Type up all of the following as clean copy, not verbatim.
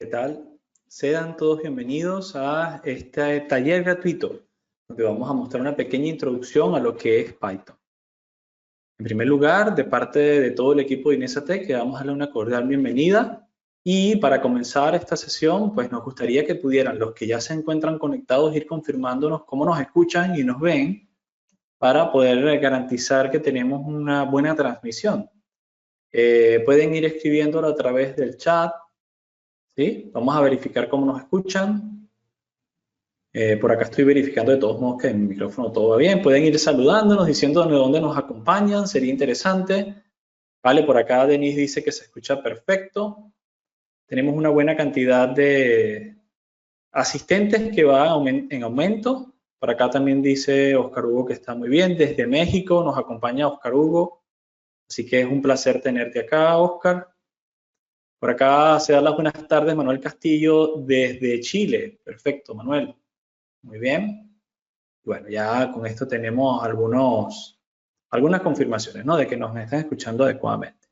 ¿Qué tal? Sean todos bienvenidos a este taller gratuito, donde vamos a mostrar una pequeña introducción a lo que es Python. En primer lugar, de parte de todo el equipo de Inesatec, que vamos a darle una cordial bienvenida. Y para comenzar esta sesión, pues nos gustaría que pudieran los que ya se encuentran conectados ir confirmándonos cómo nos escuchan y nos ven para poder garantizar que tenemos una buena transmisión. Pueden ir escribiéndolo a través del chat. ¿Sí? Vamos a verificar cómo nos escuchan. Por acá estoy verificando de todos modos que en mi micrófono todo va bien. Pueden ir saludándonos, diciendo de dónde nos acompañan, sería interesante. Vale, por acá Denise dice que se escucha perfecto. Tenemos una buena cantidad de asistentes que va en aumento. Por acá también dice Oscar Hugo que está muy bien. Desde México nos acompaña Oscar Hugo. Así que es un placer tenerte acá, Oscar. Por acá se da las buenas tardes Manuel Castillo desde Chile. Perfecto, Manuel. Muy bien. Bueno, ya con esto tenemos algunas confirmaciones, ¿no? De que nos están escuchando adecuadamente.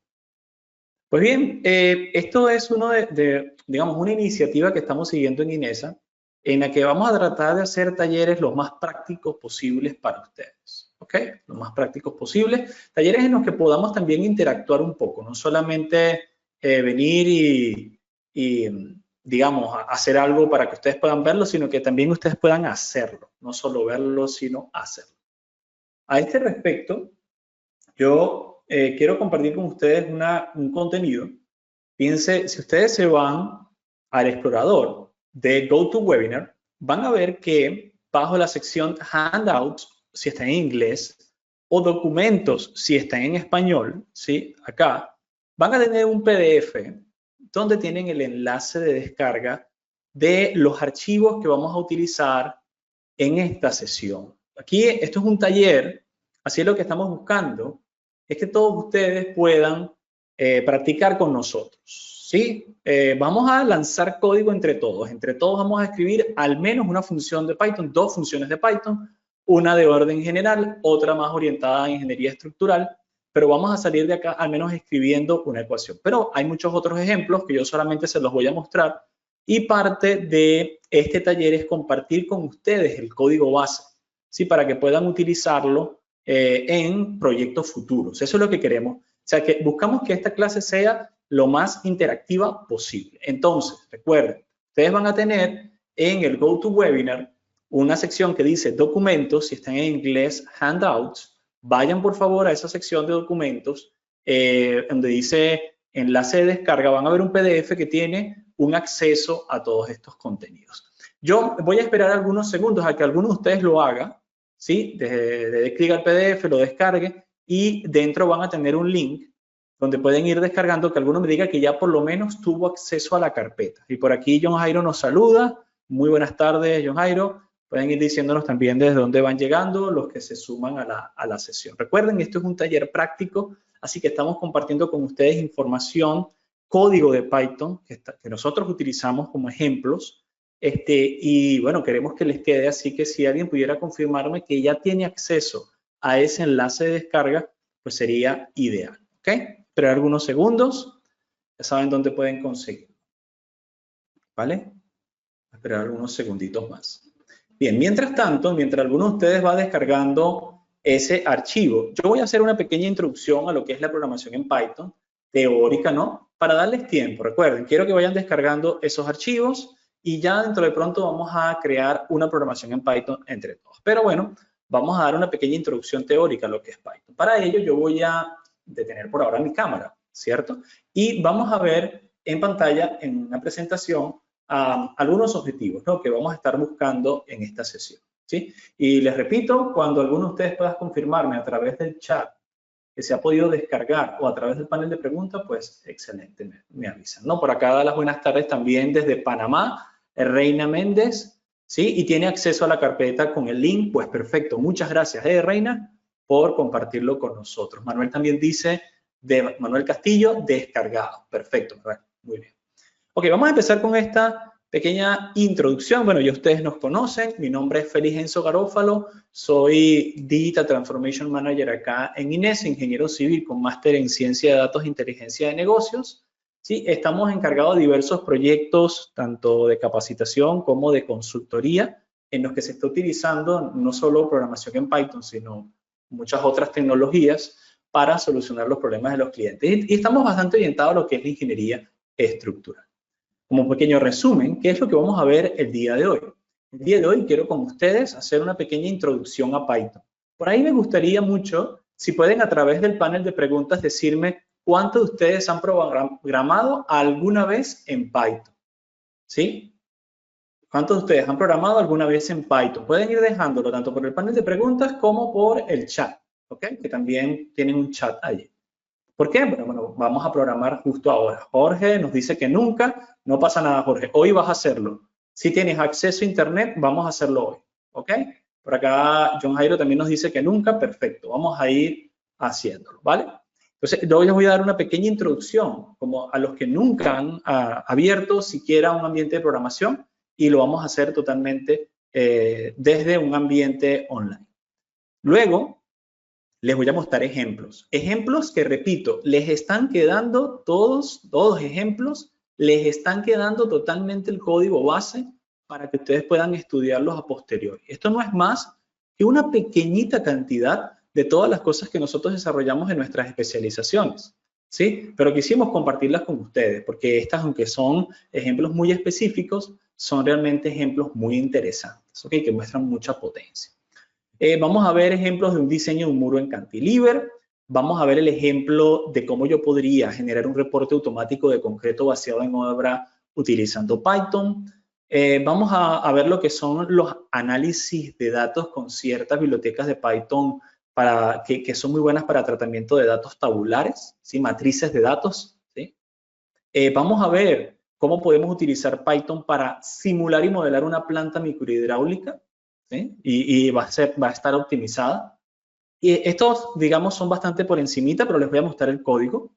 Pues bien, esto es digamos, una iniciativa que estamos siguiendo en INESA, en la que vamos a tratar de hacer talleres lo más prácticos posibles para ustedes, ¿ok? Lo más prácticos posibles. Talleres en los que podamos también interactuar un poco, no solamente venir y digamos, hacer algo para que ustedes puedan verlo, sino que también ustedes puedan hacerlo, no solo verlo, sino hacerlo. A este respecto, yo quiero compartir con ustedes un contenido. Fíjense, si ustedes se van al explorador de GoToWebinar, van a ver que bajo la sección Handouts, si está en inglés, o Documentos, si está en español, ¿sí? Acá, van a tener un PDF donde tienen el enlace de descarga de los archivos que vamos a utilizar en esta sesión. Aquí, esto es un taller, así es lo que estamos buscando, es que todos ustedes puedan practicar con nosotros, ¿sí? Vamos a lanzar código entre todos vamos a escribir al menos una función de Python, 2 funciones de Python, una de orden general, otra más orientada a ingeniería estructural, pero vamos a salir de acá al menos escribiendo una ecuación. Pero hay muchos otros ejemplos que yo solamente se los voy a mostrar y parte de este taller es compartir con ustedes el código base, ¿sí? Para que puedan utilizarlo en proyectos futuros. Eso es lo que queremos. O sea, que buscamos que esta clase sea lo más interactiva posible. Entonces, recuerden, ustedes van a tener en el GoToWebinar una sección que dice documentos, si están en inglés, handouts. Vayan por favor a esa sección de documentos donde dice enlace de descarga. Van a ver un PDF que tiene un acceso a todos estos contenidos. Yo voy a esperar algunos segundos a que alguno de ustedes lo haga, ¿sí? De clic al PDF, lo descargue y dentro van a tener un link donde pueden ir descargando, que alguno me diga que ya por lo menos tuvo acceso a la carpeta. Y por aquí John Jairo nos saluda. Muy buenas tardes, John Jairo. Pueden ir diciéndonos también desde dónde van llegando los que se suman a la sesión. Recuerden, esto es un taller práctico, así que estamos compartiendo con ustedes información, código de Python que nosotros utilizamos como ejemplos. Y bueno, queremos que les quede, así que si alguien pudiera confirmarme que ya tiene acceso a ese enlace de descarga, pues sería ideal, ¿ok? Esperar algunos segundos, ya saben dónde pueden conseguirlo, ¿vale? Esperar algunos segunditos más. Bien, mientras tanto, mientras alguno de ustedes va descargando ese archivo, yo voy a hacer una pequeña introducción a lo que es la programación en Python, teórica, ¿no? Para darles tiempo. Recuerden, quiero que vayan descargando esos archivos y ya dentro de pronto vamos a crear una programación en Python entre todos. Pero bueno, vamos a dar una pequeña introducción teórica a lo que es Python. Para ello, yo voy a detener por ahora mi cámara, ¿cierto? Y vamos a ver en pantalla, en una presentación, algunos objetivos, ¿no? Que vamos a estar buscando en esta sesión, ¿sí? Y les repito, cuando alguno de ustedes pueda confirmarme a través del chat que se ha podido descargar o a través del panel de preguntas, pues excelente, me avisan, ¿no? Por acá da las buenas tardes también desde Panamá, Reina Méndez, ¿sí? Y tiene acceso a la carpeta con el link, pues perfecto. Muchas gracias, Reina, por compartirlo con nosotros. Manuel también dice, de Manuel Castillo, descargado. Perfecto, muy bien. Ok, vamos a empezar con esta pequeña introducción. Bueno, ya ustedes nos conocen. Mi nombre es Félix Enzo Garófalo. Soy Digital Transformation Manager acá en INESA, ingeniero civil con máster en Ciencia de Datos e Inteligencia de Negocios. ¿sí? Estamos encargados de diversos proyectos, tanto de capacitación como de consultoría, en los que se está utilizando no solo programación en Python, sino muchas otras tecnologías para solucionar los problemas de los clientes. Y estamos bastante orientados a lo que es la ingeniería estructural. Como un pequeño resumen, ¿qué es lo que vamos a ver el día de hoy? El día de hoy quiero con ustedes hacer una pequeña introducción a Python. Por ahí me gustaría mucho, si pueden a través del panel de preguntas decirme cuántos de ustedes han programado alguna vez en Python. ¿Sí? ¿Cuántos de ustedes han programado alguna vez en Python? Pueden ir dejándolo tanto por el panel de preguntas como por el chat, ¿ok? Que también tienen un chat allí. ¿Por qué? Bueno, vamos a programar justo ahora. Jorge nos dice que nunca, no pasa nada, Jorge. Hoy vas a hacerlo. Si tienes acceso a internet, vamos a hacerlo hoy, ¿ok? Por acá John Jairo también nos dice que nunca, perfecto. Vamos a ir haciéndolo, ¿vale? Entonces, yo les voy a dar una pequeña introducción, como a los que nunca han abierto siquiera un ambiente de programación, y lo vamos a hacer totalmente desde un ambiente online. Luego, les voy a mostrar ejemplos. Ejemplos que, repito, les están quedando todos ejemplos, les están quedando totalmente el código base para que ustedes puedan estudiarlos a posteriori. Esto no es más que una pequeñita cantidad de todas las cosas que nosotros desarrollamos en nuestras especializaciones, ¿sí? Pero quisimos compartirlas con ustedes, porque estas, aunque son ejemplos muy específicos, son realmente ejemplos muy interesantes, ¿ok? Que muestran mucha potencia. Vamos a ver ejemplos de un diseño de un muro en cantilever. Vamos a ver el ejemplo de cómo yo podría generar un reporte automático de concreto vaciado en obra utilizando Python. Vamos a ver lo que son los análisis de datos con ciertas bibliotecas de Python que son muy buenas para tratamiento de datos tabulares, ¿sí? Matrices de datos, ¿sí? Vamos a ver cómo podemos utilizar Python para simular y modelar una planta microhidráulica, ¿sí? Y va a estar optimizada. Y estos, digamos, son bastante por encimita, pero les voy a mostrar el código.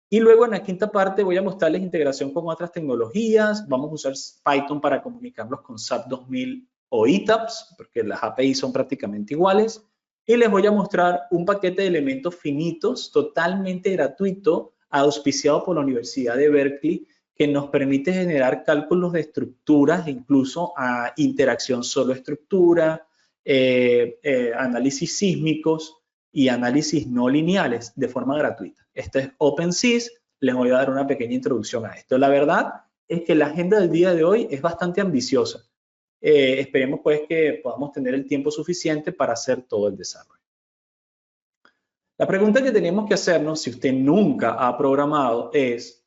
Y luego en la quinta parte voy a mostrarles integración con otras tecnologías. Vamos a usar Python para comunicarlos con SAP 2000 o ETABS, porque las API son prácticamente iguales. Y les voy a mostrar un paquete de elementos finitos totalmente gratuito, auspiciado por la Universidad de Berkeley, que nos permite generar cálculos de estructuras, incluso a interacción solo estructura, análisis sísmicos y análisis no lineales de forma gratuita. Esto es OpenSys, les voy a dar una pequeña introducción a esto. La verdad es que la agenda del día de hoy es bastante ambiciosa. Esperemos pues que podamos tener el tiempo suficiente para hacer todo el desarrollo. La pregunta que tenemos que hacernos, si usted nunca ha programado, es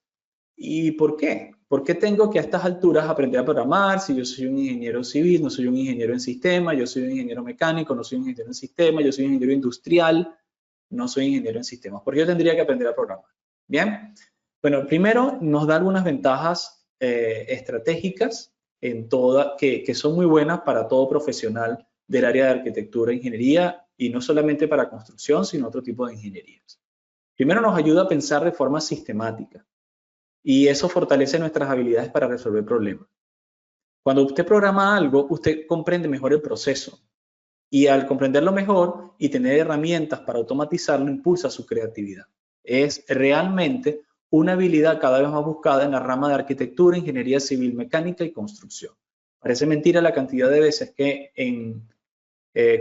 ¿y por qué? ¿Por qué tengo que a estas alturas aprender a programar si yo soy un ingeniero civil, no soy un ingeniero en sistema, yo soy un ingeniero mecánico, no soy un ingeniero en sistema, yo soy un ingeniero industrial, no soy ingeniero en sistemas? ¿Por qué yo tendría que aprender a programar? Bien, bueno, primero nos da algunas ventajas estratégicas que son muy buenas para todo profesional del área de arquitectura e ingeniería, y no solamente para construcción, sino otro tipo de ingenierías. Primero nos ayuda a pensar de forma sistemática, y eso fortalece nuestras habilidades para resolver problemas. Cuando usted programa algo, usted comprende mejor el proceso, y al comprenderlo mejor y tener herramientas para automatizarlo, impulsa su creatividad. Es realmente una habilidad cada vez más buscada en la rama de arquitectura, ingeniería civil, mecánica y construcción. Parece mentira la cantidad de veces que en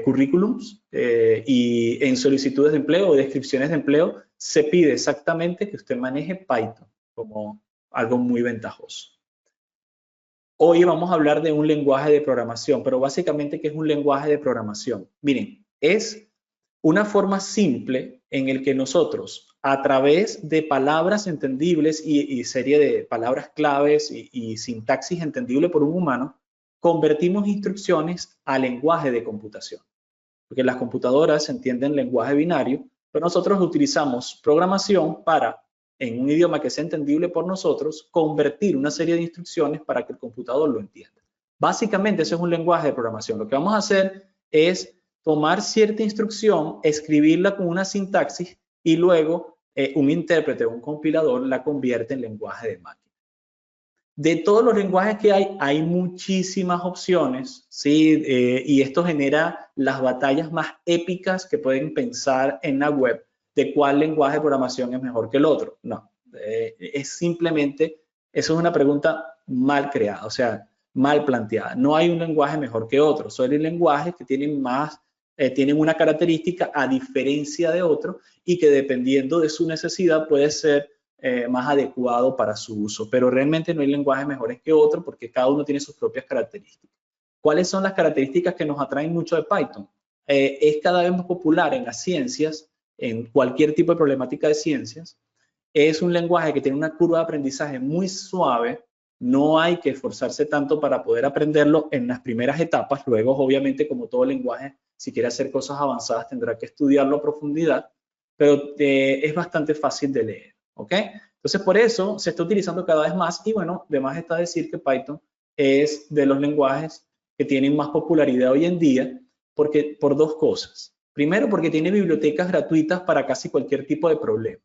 currículums y en solicitudes de empleo o descripciones de empleo se pide exactamente que usted maneje Python como algo muy ventajoso. Hoy vamos a hablar de un lenguaje de programación, pero básicamente, ¿qué es un lenguaje de programación? Miren, es una forma simple en el que nosotros, a través de palabras entendibles y serie de palabras claves y sintaxis entendible por un humano, convertimos instrucciones a lenguaje de computación. Porque las computadoras entienden lenguaje binario, pero nosotros utilizamos programación para, en un idioma que sea entendible por nosotros, convertir una serie de instrucciones para que el computador lo entienda. Básicamente, eso es un lenguaje de programación. Lo que vamos a hacer es tomar cierta instrucción, escribirla con una sintaxis y luego un intérprete o un compilador la convierte en lenguaje de máquina. De todos los lenguajes que hay muchísimas opciones, ¿sí? Y esto genera las batallas más épicas que pueden pensar en la web de cuál lenguaje de programación es mejor que el otro. No, Es simplemente, eso es una pregunta mal creada, o sea, mal planteada. No hay un lenguaje mejor que otro, solo hay lenguajes que tienen tienen una característica a diferencia de otros y que dependiendo de su necesidad puede ser más adecuado para su uso, pero realmente no hay lenguajes mejores que otros porque cada uno tiene sus propias características. ¿Cuáles son las características que nos atraen mucho de Python? Es cada vez más popular en las ciencias, en cualquier tipo de problemática de ciencias. Es un lenguaje que tiene una curva de aprendizaje muy suave, no hay que esforzarse tanto para poder aprenderlo en las primeras etapas, luego obviamente como todo lenguaje, si quiere hacer cosas avanzadas tendrá que estudiarlo a profundidad, pero es bastante fácil de leer, ¿ok? Entonces por eso se está utilizando cada vez más y bueno, además está decir que Python es de los lenguajes que tienen más popularidad hoy en día por dos cosas. Primero, porque tiene bibliotecas gratuitas para casi cualquier tipo de problema.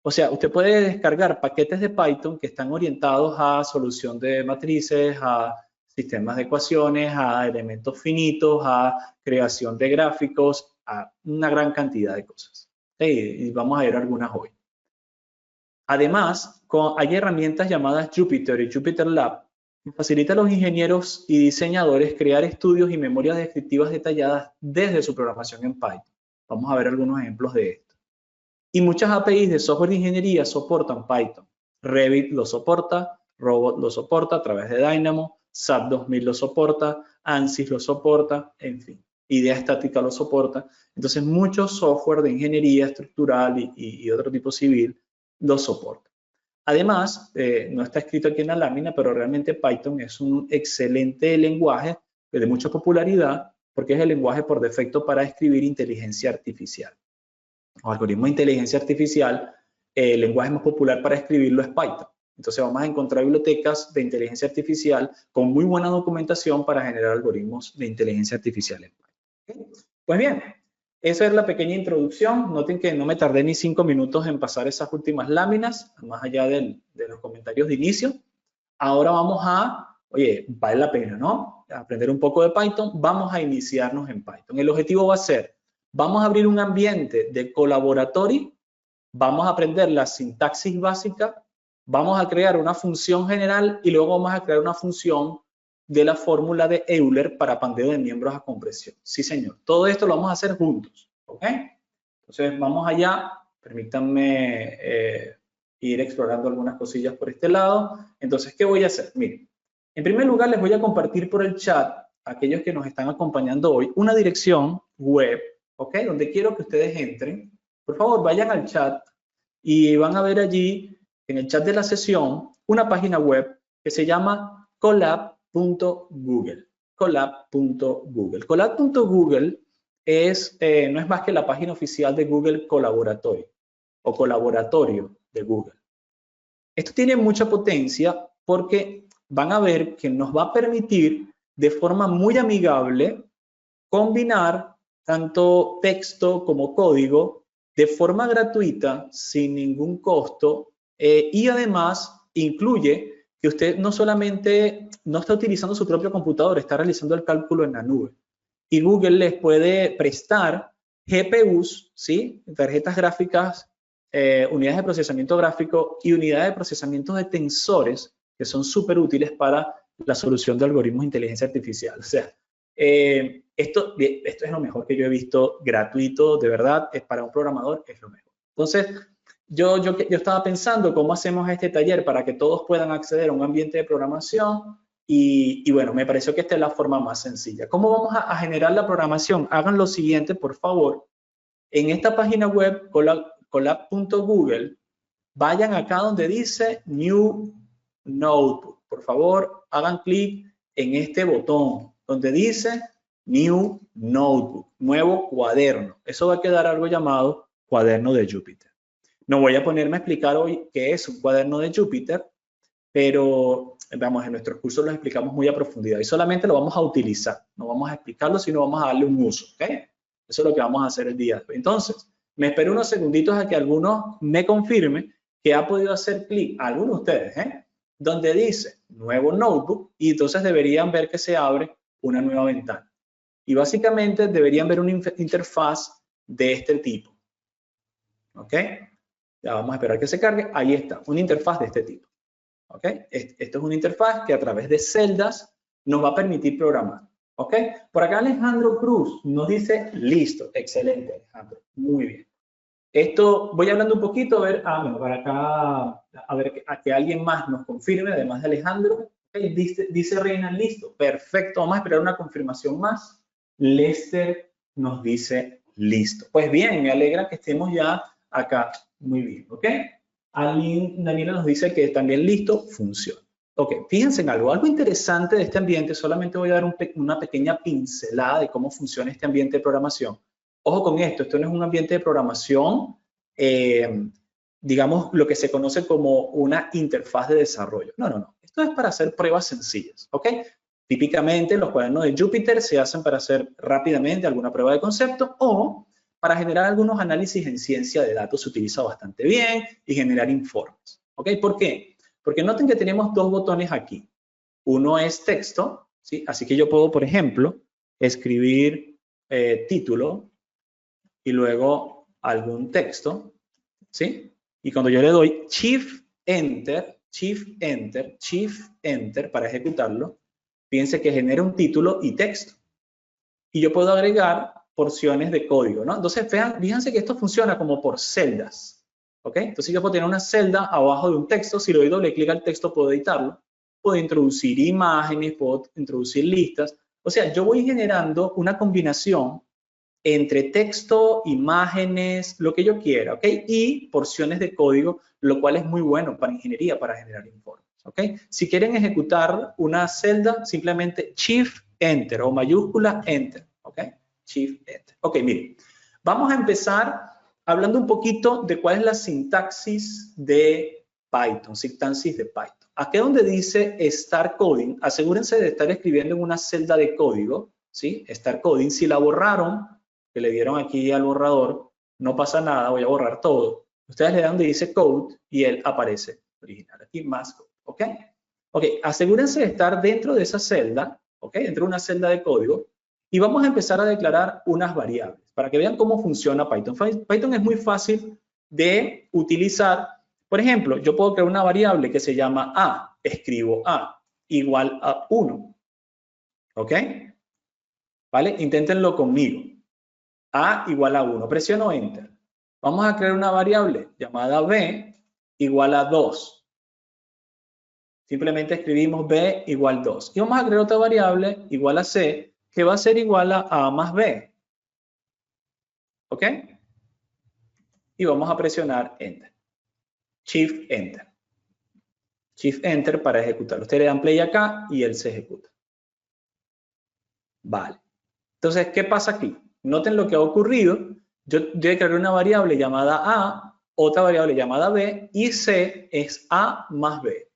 O sea, usted puede descargar paquetes de Python que están orientados a solución de matrices, a sistemas de ecuaciones, a elementos finitos, a creación de gráficos, a una gran cantidad de cosas. Y vamos a ver algunas hoy. Además, hay herramientas llamadas Jupyter y Jupyter Lab que facilitan a los ingenieros y diseñadores crear estudios y memorias descriptivas detalladas desde su programación en Python. Vamos a ver algunos ejemplos de esto. Y muchas APIs de software de ingeniería soportan Python. Revit lo soporta, Robot lo soporta a través de Dynamo, SAP 2000 lo soporta, ANSYS lo soporta, en fin. Idea Estática lo soporta. Entonces, muchos software de ingeniería estructural y otro tipo civil lo soporta. Además, no está escrito aquí en la lámina, pero realmente Python es un excelente lenguaje de mucha popularidad porque es el lenguaje por defecto para escribir inteligencia artificial. O algoritmo de inteligencia artificial, el lenguaje más popular para escribirlo es Python. Entonces vamos a encontrar bibliotecas de inteligencia artificial con muy buena documentación para generar algoritmos de inteligencia artificial en Python. Pues bien, esa es la pequeña introducción. Noten que no me tardé ni 5 minutos en pasar esas últimas láminas, más allá de los comentarios de inicio. Ahora vamos oye, vale la pena, ¿no? Aprender un poco de Python. Vamos a iniciarnos en Python. El objetivo va a ser, vamos a abrir un ambiente de colaboratorio, vamos a aprender la sintaxis básica, vamos a crear una función general y luego vamos a crear una función de la fórmula de Euler para pandeo de miembros a compresión. Sí, señor. Todo esto lo vamos a hacer juntos, ¿ok? Entonces, vamos allá. Permítanme ir explorando algunas cosillas por este lado. Entonces, ¿qué voy a hacer? Miren, en primer lugar, les voy a compartir por el chat, aquellos que nos están acompañando hoy, una dirección web, ¿ok? Donde quiero que ustedes entren. Por favor, vayan al chat y van a ver allí, en el chat de la sesión, una página web que se llama colab.google. Colab.google. Colab.google no es más que la página oficial de Google Colaboratorio o Colaboratorio de Google. Esto tiene mucha potencia porque van a ver que nos va a permitir de forma muy amigable combinar tanto texto como código de forma gratuita, sin ningún costo, y además incluye que usted no solamente no está utilizando su propio computador, está realizando el cálculo en la nube. Y Google les puede prestar GPUs, ¿sí? Tarjetas gráficas, unidades de procesamiento gráfico y unidades de procesamiento de tensores, que son súper útiles para la solución de algoritmos de inteligencia artificial. O sea, esto es lo mejor que yo he visto gratuito, de verdad, es para un programador, es lo mejor. Entonces, yo estaba pensando cómo hacemos este taller para que todos puedan acceder a un ambiente de programación y bueno, me pareció que esta es la forma más sencilla. ¿Cómo vamos a generar la programación? Hagan lo siguiente, por favor. En esta página web, colab.google, vayan acá donde dice New Notebook. Por favor, hagan clic en este botón donde dice New Notebook, nuevo cuaderno. Eso va a quedar algo llamado cuaderno de Jupyter. No voy a ponerme a explicar hoy qué es un cuaderno de Jupyter, pero vamos, en nuestros cursos lo explicamos muy a profundidad y solamente lo vamos a utilizar. No vamos a explicarlo, sino vamos a darle un uso, ¿ok? Eso es lo que vamos a hacer el día de hoy. Entonces, me espero unos segunditos a que alguno me confirme que ha podido hacer clic, algunos de ustedes, donde dice nuevo notebook y entonces deberían ver que se abre una nueva ventana. Y básicamente deberían ver una interfaz de este tipo. ¿Ok? Ya vamos a esperar que se cargue. Ahí está, una interfaz de este tipo. ¿Ok? Esto es una interfaz que a través de celdas nos va a permitir programar. ¿Ok? Por acá Alejandro Cruz nos dice, listo, excelente Alejandro, muy bien. Esto, voy hablando un poquito, a ver, bueno, para acá, a ver, a que alguien más nos confirme, además de Alejandro. Okay, dice Reina, listo, perfecto, vamos a esperar una confirmación más. Lester nos dice, listo. Pues bien, me alegra que estemos ya acá. Muy bien, ¿ok? Daniela nos dice que también listo, funciona. Ok, fíjense en algo interesante de este ambiente, solamente voy a dar una pequeña pincelada de cómo funciona este ambiente de programación. Ojo con esto no es un ambiente de programación, digamos, lo que se conoce como una interfaz de desarrollo. No, no, no. Esto es para hacer pruebas sencillas, ¿ok? Típicamente los cuadernos de Jupyter se hacen para hacer rápidamente alguna prueba de concepto o para generar algunos análisis en ciencia de datos se utiliza bastante bien y generar informes, ¿ok? ¿Por qué? Porque noten que tenemos dos botones aquí. Uno es texto, ¿sí? Así que yo puedo, por ejemplo, escribir título y luego algún texto, ¿sí? Y cuando yo le doy Shift Enter, Shift Enter, Shift Enter para ejecutarlo, fíjense que genera un título y texto. Y yo puedo agregar porciones de código, ¿no? Entonces, fíjense que esto funciona como por celdas, ¿ok? Entonces yo puedo tener una celda abajo de un texto, si le doy doble clic al texto puedo editarlo, puedo introducir imágenes, puedo introducir listas, o sea, yo voy generando una combinación entre texto, imágenes, lo que yo quiera, ¿ok? Y porciones de código, lo cual es muy bueno para ingeniería, para generar informes, ¿ok? Si quieren ejecutar una celda, simplemente Shift Enter o mayúscula Enter, ¿ok? Shift Enter. Ok, miren, vamos a empezar hablando un poquito de cuál es la sintaxis de Python, sintaxis de Python. Aquí donde dice Start Coding, asegúrense de estar escribiendo en una celda de código, ¿sí? Start Coding, si la borraron, que le dieron aquí al borrador, no pasa nada, voy a borrar todo. Ustedes le dan donde dice code y él aparece original. Aquí más code, ¿ok? Ok, asegúrense de estar dentro de esa celda, ¿ok? Dentro de una celda de código y vamos a empezar a declarar unas variables para que vean cómo funciona Python. Python es muy fácil de utilizar. Por ejemplo, yo puedo crear una variable que se llama A, escribo A igual a 1, ¿ok? ¿Vale? Inténtenlo conmigo. A igual a 1. Presiono Enter. Vamos a crear una variable llamada B igual a 2. Simplemente escribimos B igual 2. Y vamos a crear otra variable igual a C que va a ser igual a más B. ¿Ok? Y vamos a presionar Enter. Shift Enter. Shift Enter para ejecutarlo. Ustedes le dan play acá y él se ejecuta. Vale. Entonces, ¿qué pasa aquí? Noten lo que ha ocurrido. Yo declaré una variable llamada A, otra variable llamada B, y C es A más B.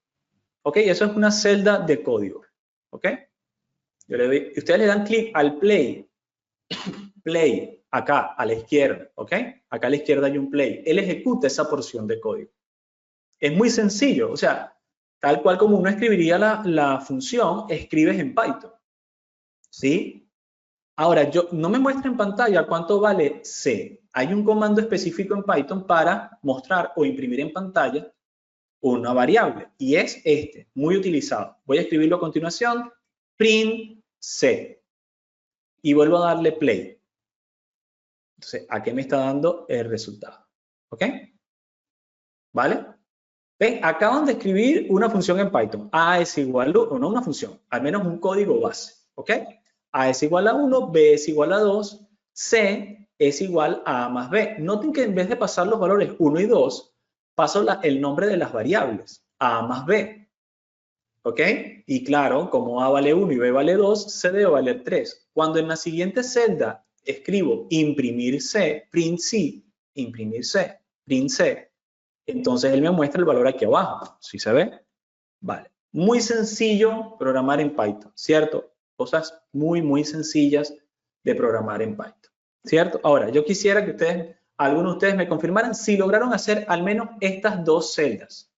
¿Ok? Eso es una celda de código. ¿Ok? Ustedes le dan clic al play. Play, acá, a la izquierda. ¿Ok? Acá a la izquierda hay un play. Él ejecuta esa porción de código. Es muy sencillo. O sea, tal cual como uno escribiría la función, escribes en Python. ¿Sí? Ahora, no me muestra en pantalla cuánto vale C. Hay un comando específico en Python para mostrar o imprimir en pantalla una variable y es este, muy utilizado. Voy a escribirlo a continuación, print C y vuelvo a darle play. Entonces, aquí me está dando el resultado. ¿Ok? ¿Vale? Ven, acaban de escribir una función en Python. A es igual a 1, no una función, al menos un código base. ¿Ok? A es igual a 1, B es igual a 2, C es igual a A más B. Noten que en vez de pasar los valores 1 y 2, paso el nombre de las variables, A más B. ¿Ok? Y claro, como A vale 1 y B vale 2, C debe valer 3. Cuando en la siguiente celda escribo imprimir C, print C, imprimir C, print C, entonces él me muestra el valor aquí abajo. ¿Sí se ve? Vale. Muy sencillo programar en Python, ¿cierto? Cosas muy, muy sencillas de programar en Python, ¿cierto? Ahora, yo quisiera que algunos de ustedes me confirmaran si lograron hacer al menos estas dos celdas.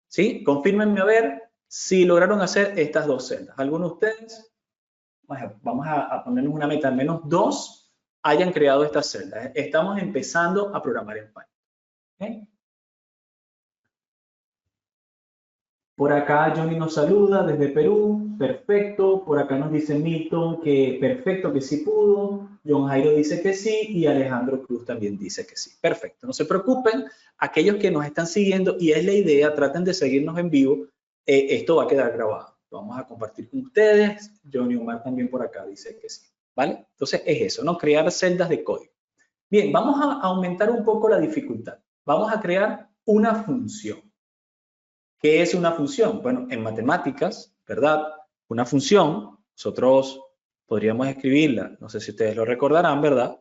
¿Sí? Confírmenme a ver si lograron hacer estas dos celdas. ¿Algunos de ustedes? Vamos a ponernos una meta, al menos dos hayan creado estas celdas. Estamos empezando a programar en Python. ¿Okay? Por acá Johnny nos saluda desde Perú, perfecto. Por acá nos dice Milton que perfecto, que sí pudo. John Jairo dice que sí y Alejandro Cruz también dice que sí. Perfecto, no se preocupen. Aquellos que nos están siguiendo, y es la idea, traten de seguirnos en vivo. Esto va a quedar grabado. Lo vamos a compartir con ustedes. Johnny Omar también por acá dice que sí. ¿Vale? Entonces es eso, ¿no? Crear celdas de código. Bien, vamos a aumentar un poco la dificultad. Vamos a crear una función. ¿Qué es una función? Bueno, en matemáticas, ¿verdad? Una función, nosotros podríamos escribirla, no sé si ustedes lo recordarán, ¿verdad?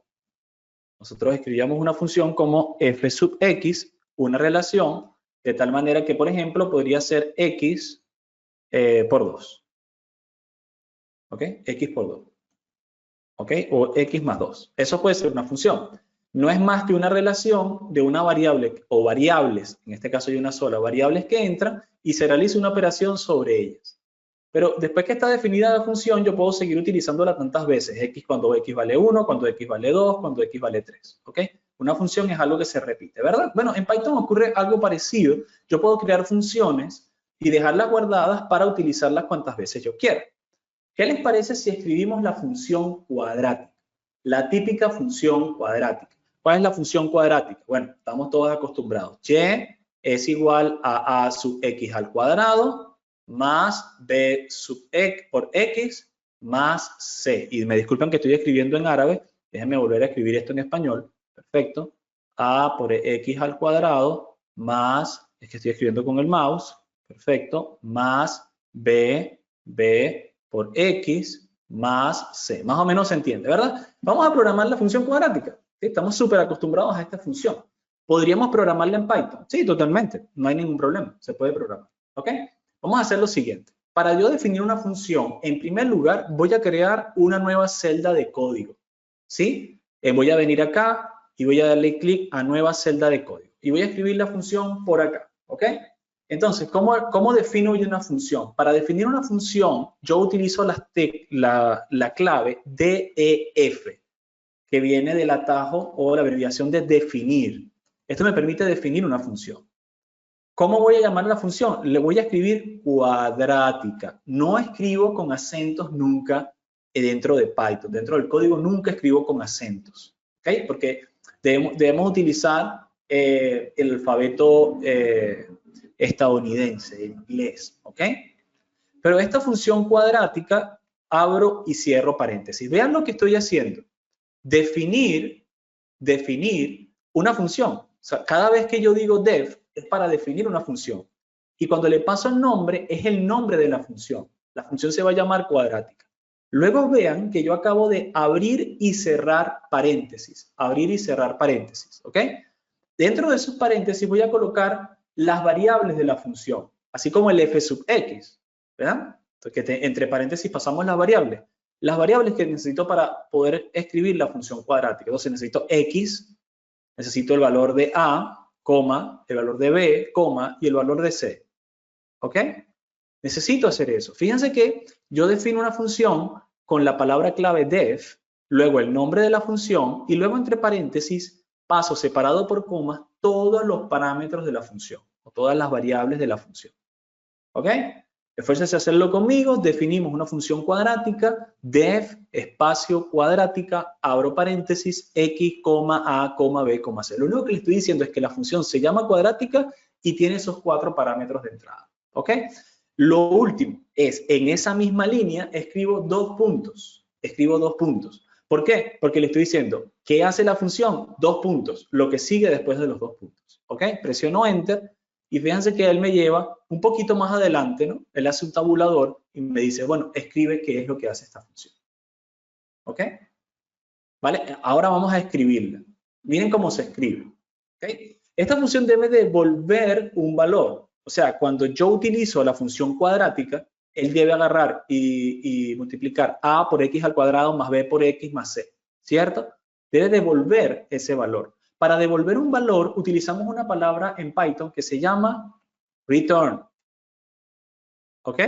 Nosotros escribíamos una función como f sub x, una relación, de tal manera que, por ejemplo, podría ser x por 2. ¿Ok? X por 2. ¿Ok? O x más 2. Eso puede ser una función. No es más que una relación de una variable o variables, en este caso hay una sola, variables que entran y se realiza una operación sobre ellas. Pero después que está definida la función, yo puedo seguir utilizándola tantas veces, x cuando x vale 1, cuando x vale 2, cuando x vale 3, ¿ok? Una función es algo que se repite, ¿verdad? Bueno, en Python ocurre algo parecido. Yo puedo crear funciones y dejarlas guardadas para utilizarlas cuantas veces yo quiera. ¿Qué les parece si escribimos la función cuadrática? La típica función cuadrática. ¿Cuál es la función cuadrática? Bueno, estamos todos acostumbrados. Y es igual a sub x al cuadrado más b sub x por x más c. Y me disculpan que estoy escribiendo en árabe. Déjenme volver a escribir esto en español. Perfecto. A por x al cuadrado más, es que estoy escribiendo con el mouse. Perfecto. Más b por x más c. Más o menos se entiende, ¿verdad? Vamos a programar la función cuadrática. ¿Sí? Estamos súper acostumbrados a esta función. ¿Podríamos programarla en Python? Sí, totalmente. No hay ningún problema. Se puede programar. ¿Ok? Vamos a hacer lo siguiente. Para yo definir una función, en primer lugar, voy a crear una nueva celda de código. ¿Sí? Voy a venir acá y voy a darle clic a nueva celda de código. Y voy a escribir la función por acá. ¿Ok? Entonces, ¿cómo defino yo una función? Para definir una función, yo utilizo la clave DEF, que viene del atajo o la abreviación de definir. Esto me permite definir una función. ¿Cómo voy a llamar la función? Le voy a escribir cuadrática. No escribo con acentos nunca dentro de Python. Dentro del código nunca escribo con acentos. ¿Ok? Porque debemos utilizar el alfabeto estadounidense, el inglés. ¿Ok? Pero esta función cuadrática, abro y cierro paréntesis. Vean lo que estoy haciendo. Definir una función. O sea, cada vez que yo digo def, es para definir una función. Y cuando le paso el nombre, es el nombre de la función. La función se va a llamar cuadrática. Luego vean que yo acabo de abrir y cerrar paréntesis. Abrir y cerrar paréntesis. ¿Ok? Dentro de esos paréntesis voy a colocar las variables de la función, así como el f sub x. ¿Verdad? Entonces, entre paréntesis pasamos las variables. Las variables que necesito para poder escribir la función cuadrática. Entonces necesito x, necesito el valor de a, coma, el valor de b, coma, y el valor de c. ¿Ok? Necesito hacer eso. Fíjense que yo defino una función con la palabra clave def, luego el nombre de la función, y luego entre paréntesis paso separado por comas todos los parámetros de la función, o todas las variables de la función. ¿Ok? Esfuércense a hacerlo conmigo. Definimos una función cuadrática, def, espacio, cuadrática, abro paréntesis, x, a, b, c. Lo único que le estoy diciendo es que la función se llama cuadrática y tiene esos 4 parámetros de entrada. ¿Ok? Lo último es, en esa misma línea, escribo 2 puntos. Escribo 2 puntos. ¿Por qué? Porque le estoy diciendo, ¿qué hace la función? 2 puntos. Lo que sigue después de los 2 puntos. ¿Ok? Presiono Enter. Y fíjense que él me lleva un poquito más adelante, ¿no? Él hace un tabulador y me dice, bueno, escribe qué es lo que hace esta función. ¿Ok? ¿Vale? Ahora vamos a escribirla. Miren cómo se escribe. ¿Ok? Esta función debe devolver un valor. O sea, cuando yo utilizo la función cuadrática, él debe agarrar y multiplicar a por x al cuadrado más b por x más c. ¿Cierto? Debe devolver ese valor. Para devolver un valor, utilizamos una palabra en Python que se llama return. ¿Ok?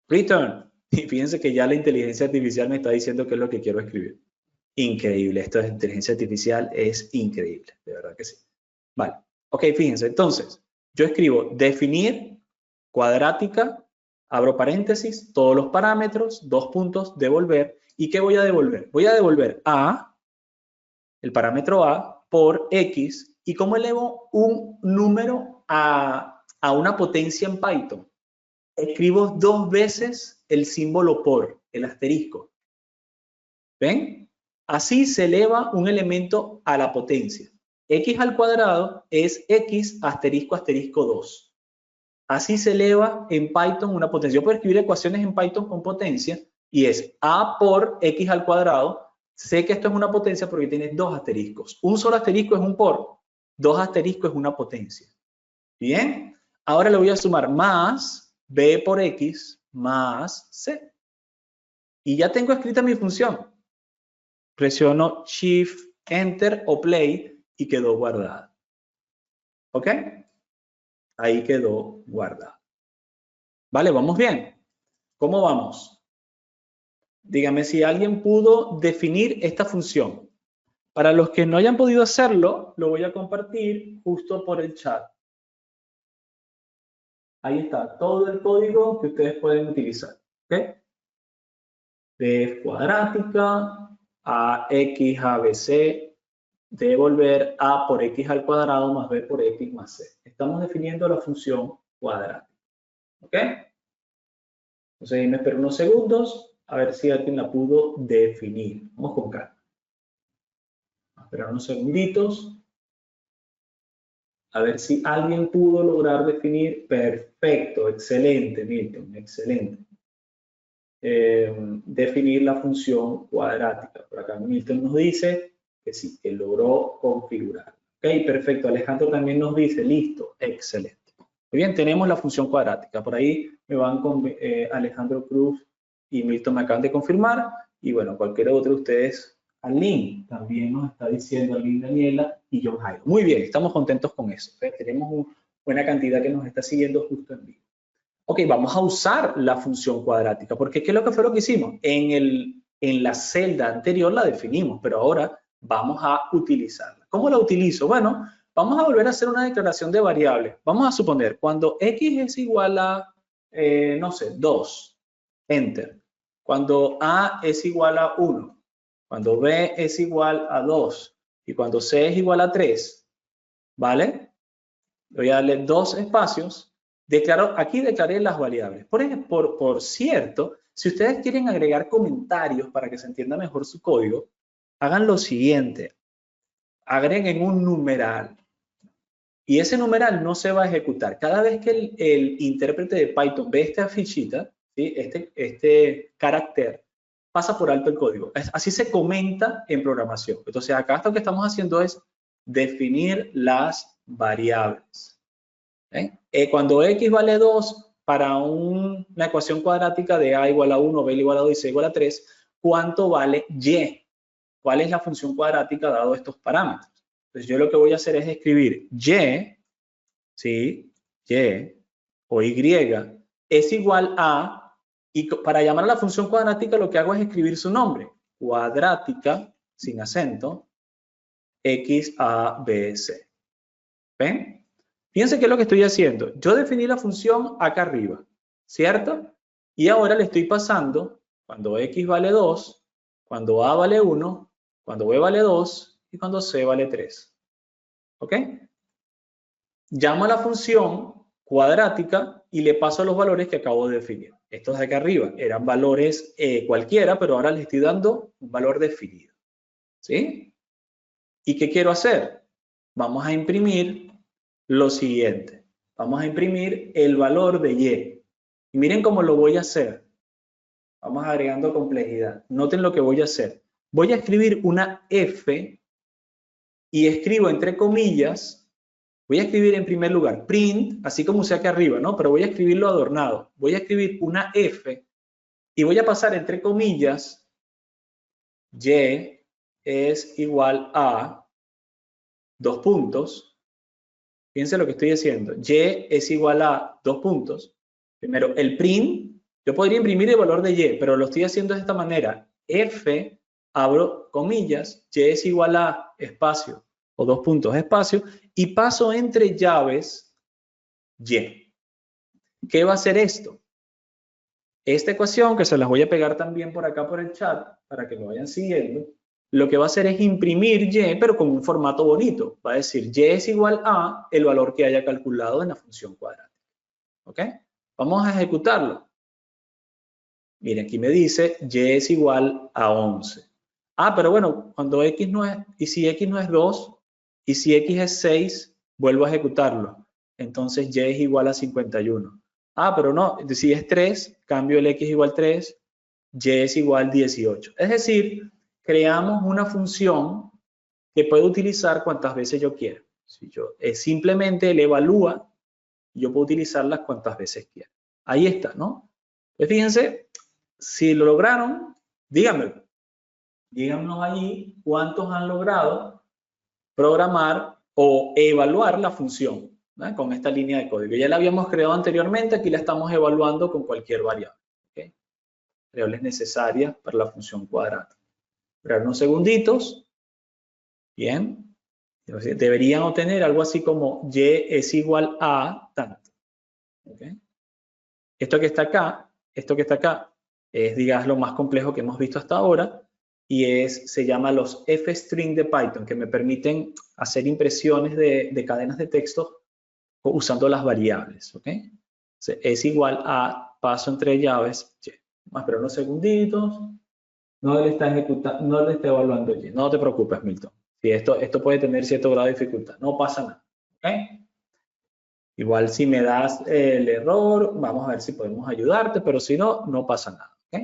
Return. Y fíjense que ya la inteligencia artificial me está diciendo qué es lo que quiero escribir. Increíble. Esto de inteligencia artificial es increíble. De verdad que sí. Vale. Ok, fíjense. Entonces, yo escribo definir cuadrática, abro paréntesis, todos los parámetros, 2 puntos, devolver. ¿Y qué voy a devolver? Voy a devolver a, el parámetro a, por x. ¿Y cómo elevo un número a una potencia en Python? Escribo 2 veces el símbolo por, el asterisco. ¿Ven? Así se eleva un elemento a la potencia. X al cuadrado es x asterisco asterisco 2. Así se eleva en Python una potencia. Yo puedo escribir ecuaciones en Python con potencia y es a por x al cuadrado. Sé que esto es una potencia porque tiene 2 asteriscos. Un solo asterisco es un por, 2 asteriscos es una potencia. Bien, ahora le voy a sumar más b por x más c. Y ya tengo escrita mi función. Presiono Shift, Enter o Play y quedó guardada. ¿Ok? Ahí quedó guardada. Vale, ¿vamos bien? ¿Cómo vamos? Dígame si alguien pudo definir esta función. Para los que no hayan podido hacerlo, lo voy a compartir justo por el chat. Ahí está todo el código que ustedes pueden utilizar. ¿Ok? De cuadrática, a x, a, b, c, devolver a por x al cuadrado más b por x más c. Estamos definiendo la función cuadrática. ¿Ok? Entonces ahí me espero unos segundos a ver si alguien la pudo definir. Vamos con calma. Vamos a esperar unos segunditos. A ver si alguien pudo lograr definir. Perfecto, excelente, Milton, excelente. Definir la función cuadrática. Por acá Milton nos dice que sí, que logró configurar. Ok, perfecto. Alejandro también nos dice, listo, excelente. Muy bien, tenemos la función cuadrática. Por ahí me van con Alejandro Cruz y Milton me acaban de confirmar. Y bueno, cualquiera otro de ustedes, Aline, también nos está diciendo, Aline Daniela y John Jairo. Muy bien, estamos contentos con eso. Tenemos una buena cantidad que nos está siguiendo justo en vivo. Ok, vamos a usar la función cuadrática, porque ¿qué es lo que fue lo que hicimos? En la celda anterior la definimos, pero ahora vamos a utilizarla. ¿Cómo la utilizo? Bueno, vamos a volver a hacer una declaración de variables. Vamos a suponer, cuando x es igual a, no sé, 2, enter. Cuando a es igual a 1, cuando b es igual a 2 y cuando c es igual a 3, ¿vale? Voy a darle 2 espacios. Aquí declaré las variables. Por cierto, si ustedes quieren agregar comentarios para que se entienda mejor su código, hagan lo siguiente. Agreguen un numeral. Y ese numeral no se va a ejecutar. Cada vez que el intérprete de Python ve esta fichita, ¿sí? este carácter, pasa por alto el código. Así se comenta en programación. Entonces acá lo que estamos haciendo es definir las variables. Cuando x vale 2, para una ecuación cuadrática de a igual a 1, b igual a 2 y c igual a 3, ¿cuánto vale y? ¿Cuál es la función cuadrática dado estos parámetros? Entonces yo lo que voy a hacer es escribir y, ¿sí? Y o y es igual a, y para llamar a la función cuadrática lo que hago es escribir su nombre, cuadrática, sin acento, x, a, b, c. ¿Ven? Fíjense qué es lo que estoy haciendo. Yo definí la función acá arriba, ¿cierto? Y ahora le estoy pasando cuando x vale 2, cuando a vale 1, cuando b vale 2 y cuando c vale 3. ¿Ok? Llamo a la función cuadrática y le paso los valores que acabo de definir. Estos de acá arriba eran valores cualquiera, pero ahora les estoy dando un valor definido. ¿Sí? ¿Y qué quiero hacer? Vamos a imprimir lo siguiente. Vamos a imprimir el valor de y. Y miren cómo lo voy a hacer. Vamos agregando complejidad. Noten lo que voy a hacer. Voy a escribir una F y escribo entre comillas. Voy a escribir en primer lugar print, así como usé aquí arriba, ¿no? Pero voy a escribirlo adornado. Voy a escribir una F y voy a pasar entre comillas y es igual a 2 puntos. Fíjense lo que estoy haciendo. Y es igual a 2 puntos. Primero, el print, yo podría imprimir el valor de y, pero lo estoy haciendo de esta manera. F, abro comillas, y es igual a espacio, o 2 puntos espacio, y paso entre llaves y. ¿Qué va a hacer esto? Esta ecuación, que se las voy a pegar también por acá por el chat, para que lo vayan siguiendo, lo que va a hacer es imprimir y, pero con un formato bonito. Va a decir y es igual a el valor que haya calculado en la función cuadrática. ¿Ok? Vamos a ejecutarlo. Miren, aquí me dice y es igual a 11. Ah, pero bueno, cuando x no es, y si x no es 2, y si x es 6, vuelvo a ejecutarlo. Entonces y es igual a 51. Ah, pero no, si es 3, cambio el x igual 3, y es igual 18. Es decir, creamos una función que puedo utilizar cuantas veces yo quiera. Si yo simplemente le evalúa, yo puedo utilizarlas cuantas veces quiera. Ahí está, ¿no? Pues fíjense, si lo lograron, díganmelo. Díganos allí cuántos han logrado programar o evaluar la función, ¿no? Con esta línea de código. Ya la habíamos creado anteriormente, aquí la estamos evaluando con cualquier variable. ¿Okay? Variables necesarias para la función cuadrática. Esperar unos segunditos. Bien. Entonces, deberían obtener algo así como y es igual a tanto. ¿Okay? Esto que está acá, es, digamos, lo más complejo que hemos visto hasta ahora, y se llama los F-string de Python, que me permiten hacer impresiones de cadenas de texto usando las variables. ¿Ok? Entonces, es igual a paso entre llaves y. Vamos a esperar unos segunditos. No le está ejecutando, no le está evaluando y. No te preocupes, Milton. Si esto puede tener cierto grado de dificultad, no pasa nada. ¿Ok? Igual si me das el error, vamos a ver si podemos ayudarte, pero si no, no pasa nada. ¿Ok?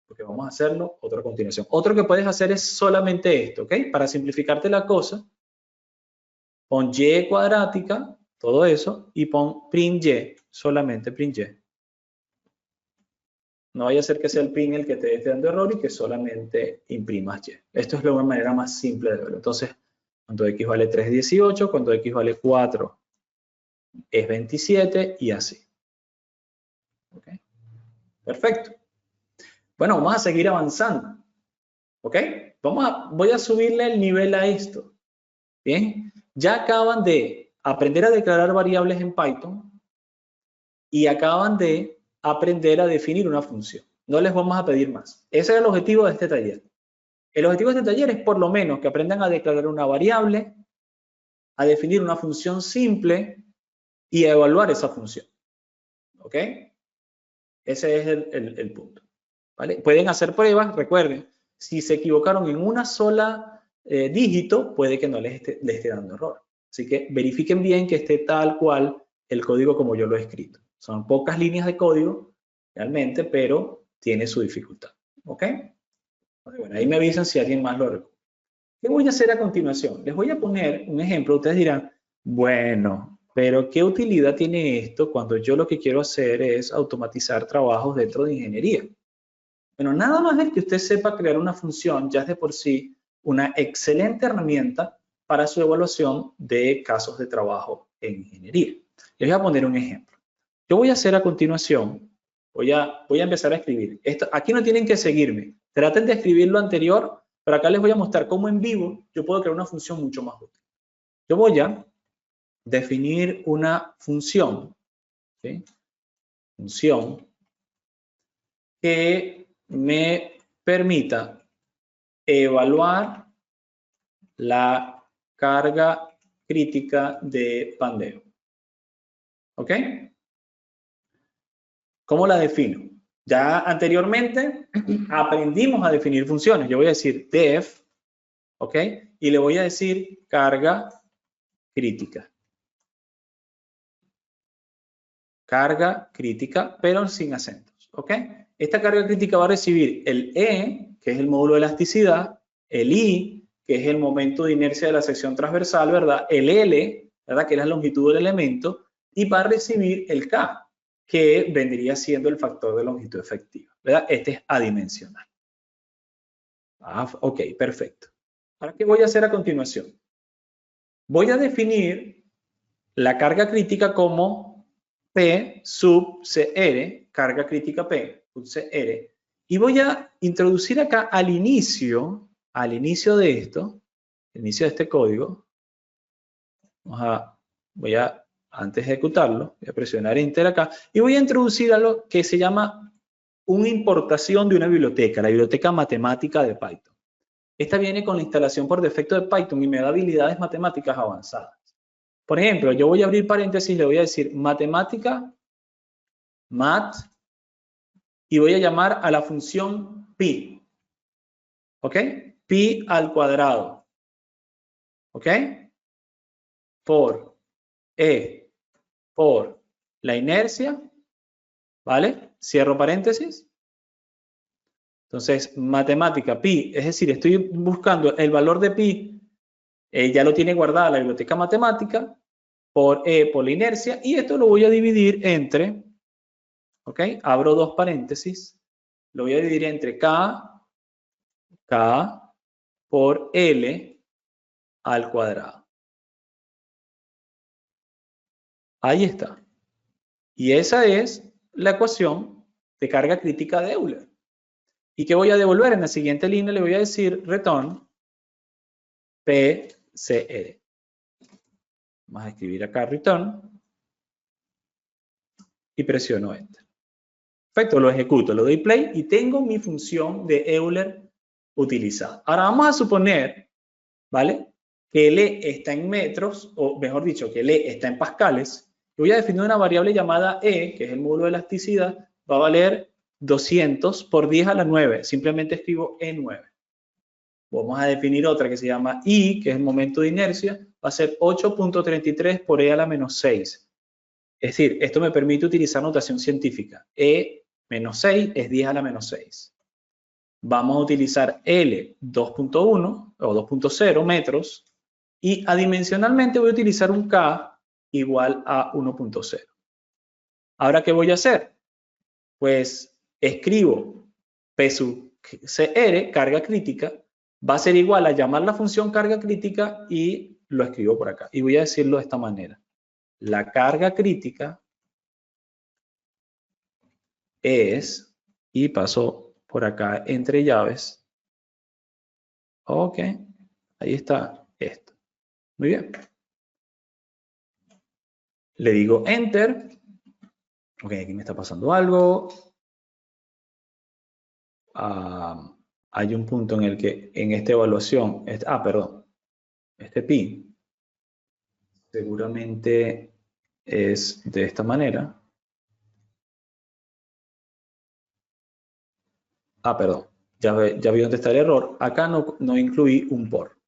Porque vamos a hacerlo otra continuación. Otro que puedes hacer es solamente esto, ¿ok? Para simplificarte la cosa, pon y cuadrática, todo eso, y pon print y, solamente print y. No vaya a ser que sea el print el que te esté dando error y que solamente imprimas y. Esto es la manera más simple de verlo. Entonces, cuando x vale 3 es 18, cuando x vale 4 es 27 y así. ¿Ok? Perfecto. Bueno, vamos a seguir avanzando. ¿Ok? Voy a subirle el nivel a esto. Bien. Ya acaban de aprender a declarar variables en Python y acaban de aprender a definir una función. No les vamos a pedir más. Ese es el objetivo de este taller. El objetivo de este taller es por lo menos que aprendan a declarar una variable, a definir una función simple y a evaluar esa función. ¿Ok? Ese es el punto. ¿Vale? Pueden hacer pruebas, recuerden, si se equivocaron en una sola dígito, puede que no les esté dando error. Así que verifiquen bien que esté tal cual el código como yo lo he escrito. Son pocas líneas de código, realmente, pero tiene su dificultad. ¿Ok? Bueno, ahí me avisan si alguien más lo recuerda. ¿Qué voy a hacer a continuación? Les voy a poner un ejemplo. Ustedes dirán, bueno, pero ¿qué utilidad tiene esto cuando yo lo que quiero hacer es automatizar trabajos dentro de ingeniería? Bueno, nada más de que usted sepa crear una función ya es de por sí una excelente herramienta para su evaluación de casos de trabajo en ingeniería. Les voy a poner un ejemplo. Yo voy a hacer a continuación, voy a empezar a escribir. Aquí no tienen que seguirme. Traten de escribir lo anterior, pero acá les voy a mostrar cómo en vivo yo puedo crear una función mucho más útil. Yo voy a definir una función, ¿sí? Función que me permita evaluar la carga crítica de pandeo. ¿Ok? ¿Cómo la defino? Ya anteriormente aprendimos a definir funciones. Yo voy a decir def, ¿ok? Y le voy a decir carga crítica. Carga crítica, pero sin acentos, ¿ok? Esta carga crítica va a recibir el E, que es el módulo de elasticidad, el I, que es el momento de inercia de la sección transversal, ¿verdad? El L, ¿verdad? Que es la longitud del elemento, y va a recibir el K, que vendría siendo el factor de longitud efectiva, ¿verdad? Este es adimensional. Ok, perfecto. Ahora, ¿qué voy a hacer a continuación? Voy a definir la carga crítica como P sub CR, carga crítica P sub CR, y voy a introducir acá al inicio de esto, al inicio de este código, voy a antes de ejecutarlo, voy a presionar Enter acá y voy a introducir algo que se llama una importación de una biblioteca, la biblioteca matemática de Python. Esta viene con la instalación por defecto de Python y me da habilidades matemáticas avanzadas. Por ejemplo, yo voy a abrir paréntesis y le voy a decir matemática, mat, y voy a llamar a la función pi. ¿Ok? Pi al cuadrado. ¿Ok? Por E, por la inercia, ¿vale? Cierro paréntesis. Entonces, matemática, pi, es decir, estoy buscando el valor de pi, ya lo tiene guardada la biblioteca matemática, por E, por la inercia, y esto lo voy a dividir entre, ¿ok? Abro dos paréntesis, lo voy a dividir entre K por L al cuadrado. Ahí está. Y esa es la ecuación de carga crítica de Euler. ¿Y qué voy a devolver? En la siguiente línea le voy a decir return PCR. Vamos a escribir acá return y presiono Enter. Perfecto, lo ejecuto, lo doy play y tengo mi función de Euler utilizada. Ahora vamos a suponer, ¿vale? Que L está en metros, o mejor dicho, que L está en pascales. Y voy a definir una variable llamada E, que es el módulo de elasticidad, va a valer 200 por 10 a la 9. Simplemente escribo E9. Vamos a definir otra que se llama I, que es el momento de inercia, va a ser 8.33 por E a la menos 6. Es decir, esto me permite utilizar notación científica. E menos 6 es 10 a la menos 6. Vamos a utilizar L 2.1 o 2.0 metros y adimensionalmente voy a utilizar un K igual a 1.0. Ahora, ¿qué voy a hacer? Pues escribo P sub CR, carga crítica, va a ser igual a llamar la función carga crítica y lo escribo por acá. Y voy a decirlo de esta manera. La carga crítica es, y paso por acá entre llaves. Ok, ahí está esto. Muy bien. Le digo Enter. Ok, aquí me está pasando algo. Hay un punto en el que en esta evaluación, perdón, este pi seguramente es de esta manera. Perdón, ya vi dónde está el error. Acá no incluí un por.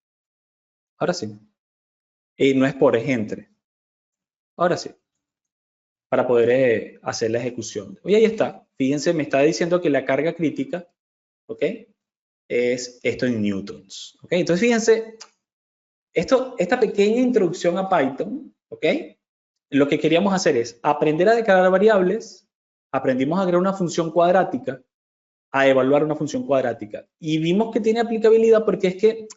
Ahora sí. Y no es por, es entre. Ahora sí. Para poder hacer la ejecución. Y ahí está. Fíjense, me está diciendo que la carga crítica, ¿ok? Es esto en newtons. ¿Ok? Entonces, fíjense, esta pequeña introducción a Python, ¿ok? Lo que queríamos hacer es aprender a declarar variables, aprendimos a crear una función cuadrática, a evaluar una función cuadrática. Y vimos que tiene aplicabilidad porque es que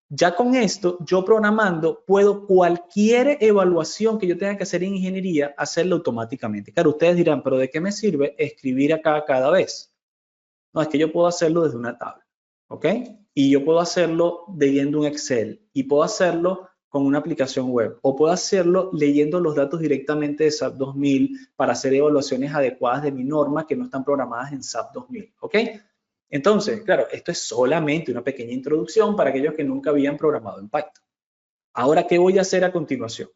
ya con esto, yo programando, puedo cualquier evaluación que yo tenga que hacer en ingeniería, hacerlo automáticamente. Claro, ustedes dirán, pero ¿de qué me sirve escribir acá cada vez? No, es que yo puedo hacerlo desde una tabla, ¿ok? Y yo puedo hacerlo leyendo un Excel y puedo hacerlo con una aplicación web o puedo hacerlo leyendo los datos directamente de SAP 2000 para hacer evaluaciones adecuadas de mi norma que no están programadas en SAP 2000, ¿ok? Entonces, claro, esto es solamente una pequeña introducción para aquellos que nunca habían programado en Python. Ahora, ¿qué voy a hacer a continuación?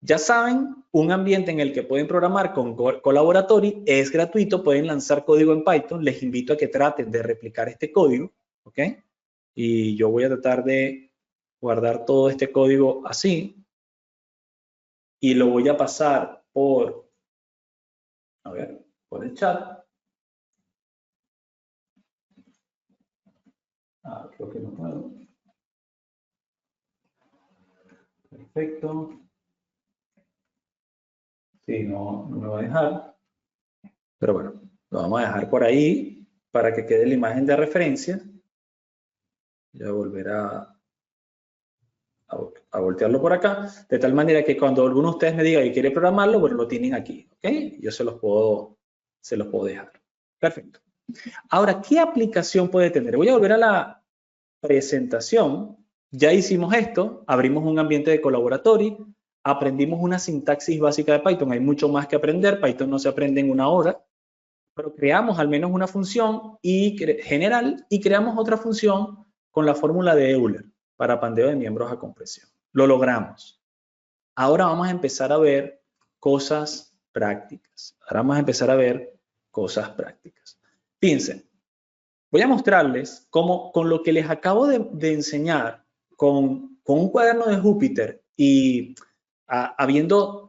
Ya saben, un ambiente en el que pueden programar con Colaboratory es gratuito, pueden lanzar código en Python. Les invito a que traten de replicar este código, ¿ok? Y yo voy a tratar de guardar todo este código así y lo voy a pasar por el chat. Creo que no puedo. Perfecto. Sí, no me va a dejar. Pero bueno, lo vamos a dejar por ahí para que quede la imagen de referencia. Voy a volver a voltearlo por acá, de tal manera que cuando alguno de ustedes me diga que quiere programarlo, bueno, lo tienen aquí, ¿ok? Yo se los puedo dejar. Perfecto. Ahora, ¿qué aplicación puede tener? Voy a volver a la presentación. Ya hicimos esto, abrimos un ambiente de Colaboratory, aprendimos una sintaxis básica de Python. Hay mucho más que aprender. Python no se aprende en una hora, pero creamos al menos una función general y creamos otra función con la fórmula de Euler para pandeo de miembros a compresión. Lo logramos. Ahora vamos a empezar a ver cosas prácticas. Fíjense, voy a mostrarles cómo con lo que les acabo de enseñar, con un cuaderno de Jupyter y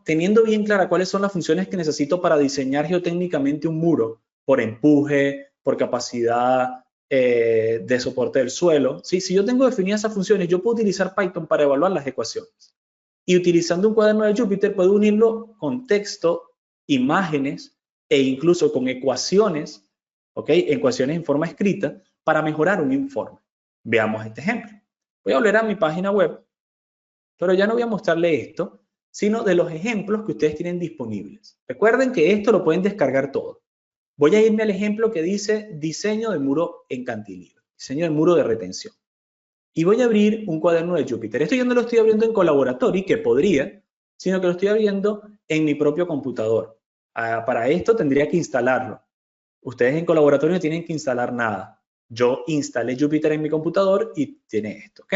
teniendo bien clara cuáles son las funciones que necesito para diseñar geotécnicamente un muro, por empuje, por capacidad de soporte del suelo. ¿Sí? Si yo tengo definidas esas funciones, yo puedo utilizar Python para evaluar las ecuaciones. Y utilizando un cuaderno de Jupyter puedo unirlo con texto, imágenes e incluso con ecuaciones, ¿ok? Ecuaciones en forma escrita para mejorar un informe. Veamos este ejemplo. Voy a volver a mi página web, pero ya no voy a mostrarle esto, sino de los ejemplos que ustedes tienen disponibles. Recuerden que esto lo pueden descargar todo. Voy a irme al ejemplo que dice diseño de muro en cantilever, diseño de muro de retención. Y voy a abrir un cuaderno de Jupyter. Esto yo no lo estoy abriendo en Collaboratory, que podría, sino que lo estoy abriendo en mi propio computador. Para esto tendría que instalarlo. Ustedes en Collaboratory no tienen que instalar nada. Yo instalé Jupyter en mi computador y tiene esto, ¿ok?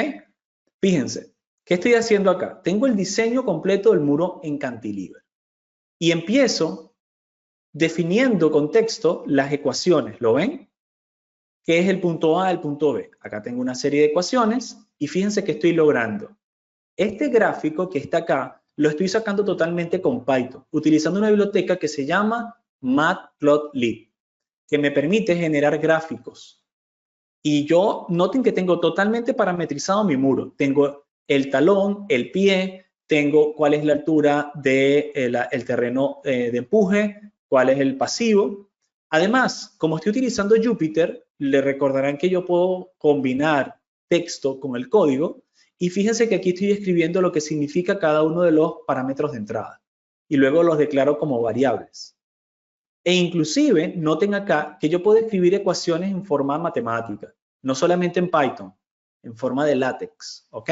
Fíjense, ¿qué estoy haciendo acá? Tengo el diseño completo del muro en cantilever. Y empiezo definiendo con texto las ecuaciones. ¿Lo ven? ¿Qué es el punto A, el punto B? Acá tengo una serie de ecuaciones y fíjense que estoy logrando. Este gráfico que está acá lo estoy sacando totalmente con Python, utilizando una biblioteca que se llama Matplotlib, que me permite generar gráficos. Y yo, noten que tengo totalmente parametrizado mi muro. Tengo el talón, el pie, tengo cuál es la altura del terreno de empuje, cuál es el pasivo. Además, como estoy utilizando Jupyter, le recordarán que yo puedo combinar texto con el código y fíjense que aquí estoy escribiendo lo que significa cada uno de los parámetros de entrada y luego los declaro como variables. E inclusive, noten acá que yo puedo escribir ecuaciones en forma matemática, no solamente en Python, en forma de LaTeX, ¿ok?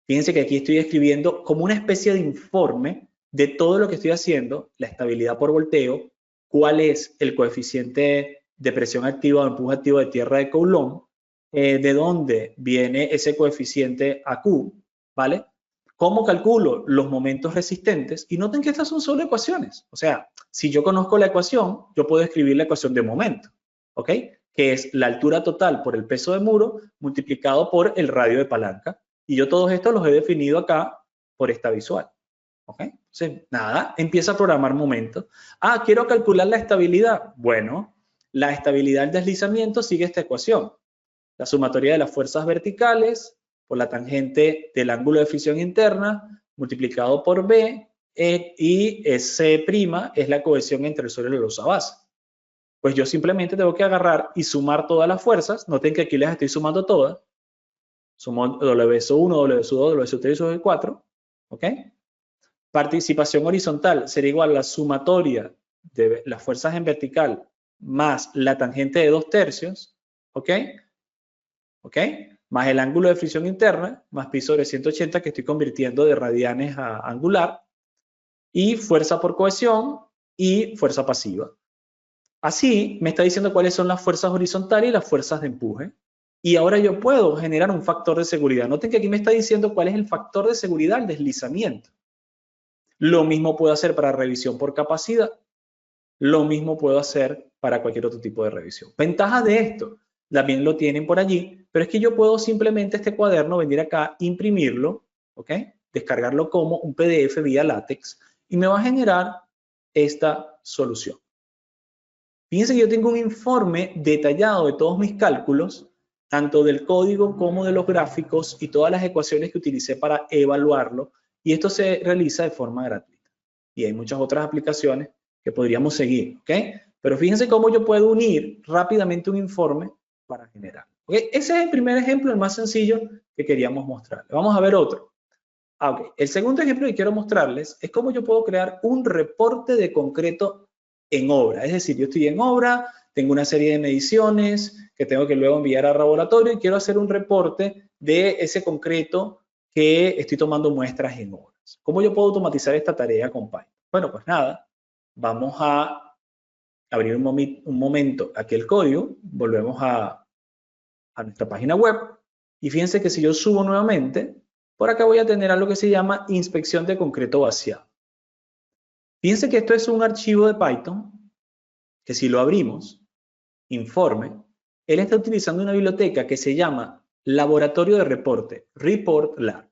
Fíjense que aquí estoy escribiendo como una especie de informe de todo lo que estoy haciendo, la estabilidad por volteo, cuál es el coeficiente de presión activa o empuje activo de tierra de Coulomb, de dónde viene ese coeficiente AQ, ¿vale? ¿Cómo calculo los momentos resistentes? Y noten que estas son solo ecuaciones. O sea, si yo conozco la ecuación, yo puedo escribir la ecuación de momento, ¿ok? Que es la altura total por el peso de muro multiplicado por el radio de palanca. Y yo todos estos los he definido acá por esta visual. ¿Ok? Entonces, nada, empieza a programar momentos. Ah, quiero calcular la estabilidad. Bueno, la estabilidad del deslizamiento sigue esta ecuación. La sumatoria de las fuerzas verticales por la tangente del ángulo de fricción interna multiplicado por B y S' es la cohesión entre el suelo y la losa base. Pues yo simplemente tengo que agarrar y sumar todas las fuerzas. Noten que aquí les estoy sumando todas. Sumo WSO1, WSO2, WSO3 y WSO4. ¿Ok? Participación horizontal sería igual a la sumatoria de las fuerzas en vertical más la tangente de 2/3, ¿ok? ¿Ok? Más el ángulo de fricción interna, más pi sobre 180 que estoy convirtiendo de radianes a angular, y fuerza por cohesión y fuerza pasiva. Así me está diciendo cuáles son las fuerzas horizontales y las fuerzas de empuje. Y ahora yo puedo generar un factor de seguridad. Noten que aquí me está diciendo cuál es el factor de seguridad al deslizamiento. Lo mismo puedo hacer para revisión por capacidad. Lo mismo puedo hacer para cualquier otro tipo de revisión. Ventajas de esto, también lo tienen por allí, pero es que yo puedo simplemente este cuaderno venir acá, imprimirlo, ¿ok? Descargarlo como un PDF vía LaTeX y me va a generar esta solución. Fíjense que yo tengo un informe detallado de todos mis cálculos, tanto del código como de los gráficos y todas las ecuaciones que utilicé para evaluarlo, y esto se realiza de forma gratuita. Y hay muchas otras aplicaciones que podríamos seguir, ¿ok? Pero fíjense cómo yo puedo unir rápidamente un informe para generar. ¿Okay? Ese es el primer ejemplo, el más sencillo que queríamos mostrarles. Vamos a ver otro. Okay. El segundo ejemplo que quiero mostrarles es cómo yo puedo crear un reporte de concreto en obra. Es decir, yo estoy en obra, tengo una serie de mediciones que tengo que luego enviar al laboratorio y quiero hacer un reporte de ese concreto que estoy tomando muestras en obra. reportes. ¿Cómo yo puedo automatizar esta tarea con Python? Bueno, pues nada, vamos a abrir un momento aquí el código, volvemos a nuestra página web y fíjense que si yo subo nuevamente, por acá voy a tener algo que se llama inspección de concreto vaciado. Fíjense que esto es un archivo de Python que si lo abrimos, informe, él está utilizando una biblioteca que se llama Laboratorio de Reporte, Report Lab.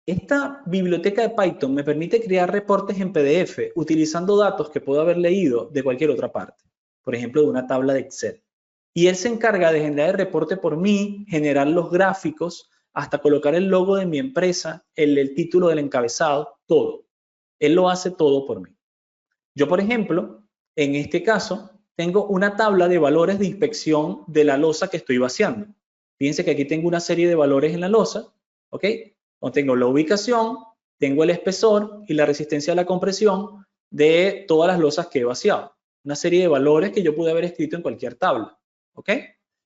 Esta biblioteca de Python me permite crear reportes en PDF utilizando datos que puedo haber leído de cualquier otra parte, por ejemplo, de una tabla de Excel. Y él se encarga de generar el reporte por mí, generar los gráficos, hasta colocar el logo de mi empresa, el título del encabezado, todo. Él lo hace todo por mí. Yo, por ejemplo, en este caso, tengo una tabla de valores de inspección de la losa que estoy vaciando. Fíjense que aquí tengo una serie de valores en la losa, ¿ok? Donde tengo la ubicación, tengo el espesor y la resistencia a la compresión de todas las losas que he vaciado. Una serie de valores que yo pude haber escrito en cualquier tabla, ¿ok?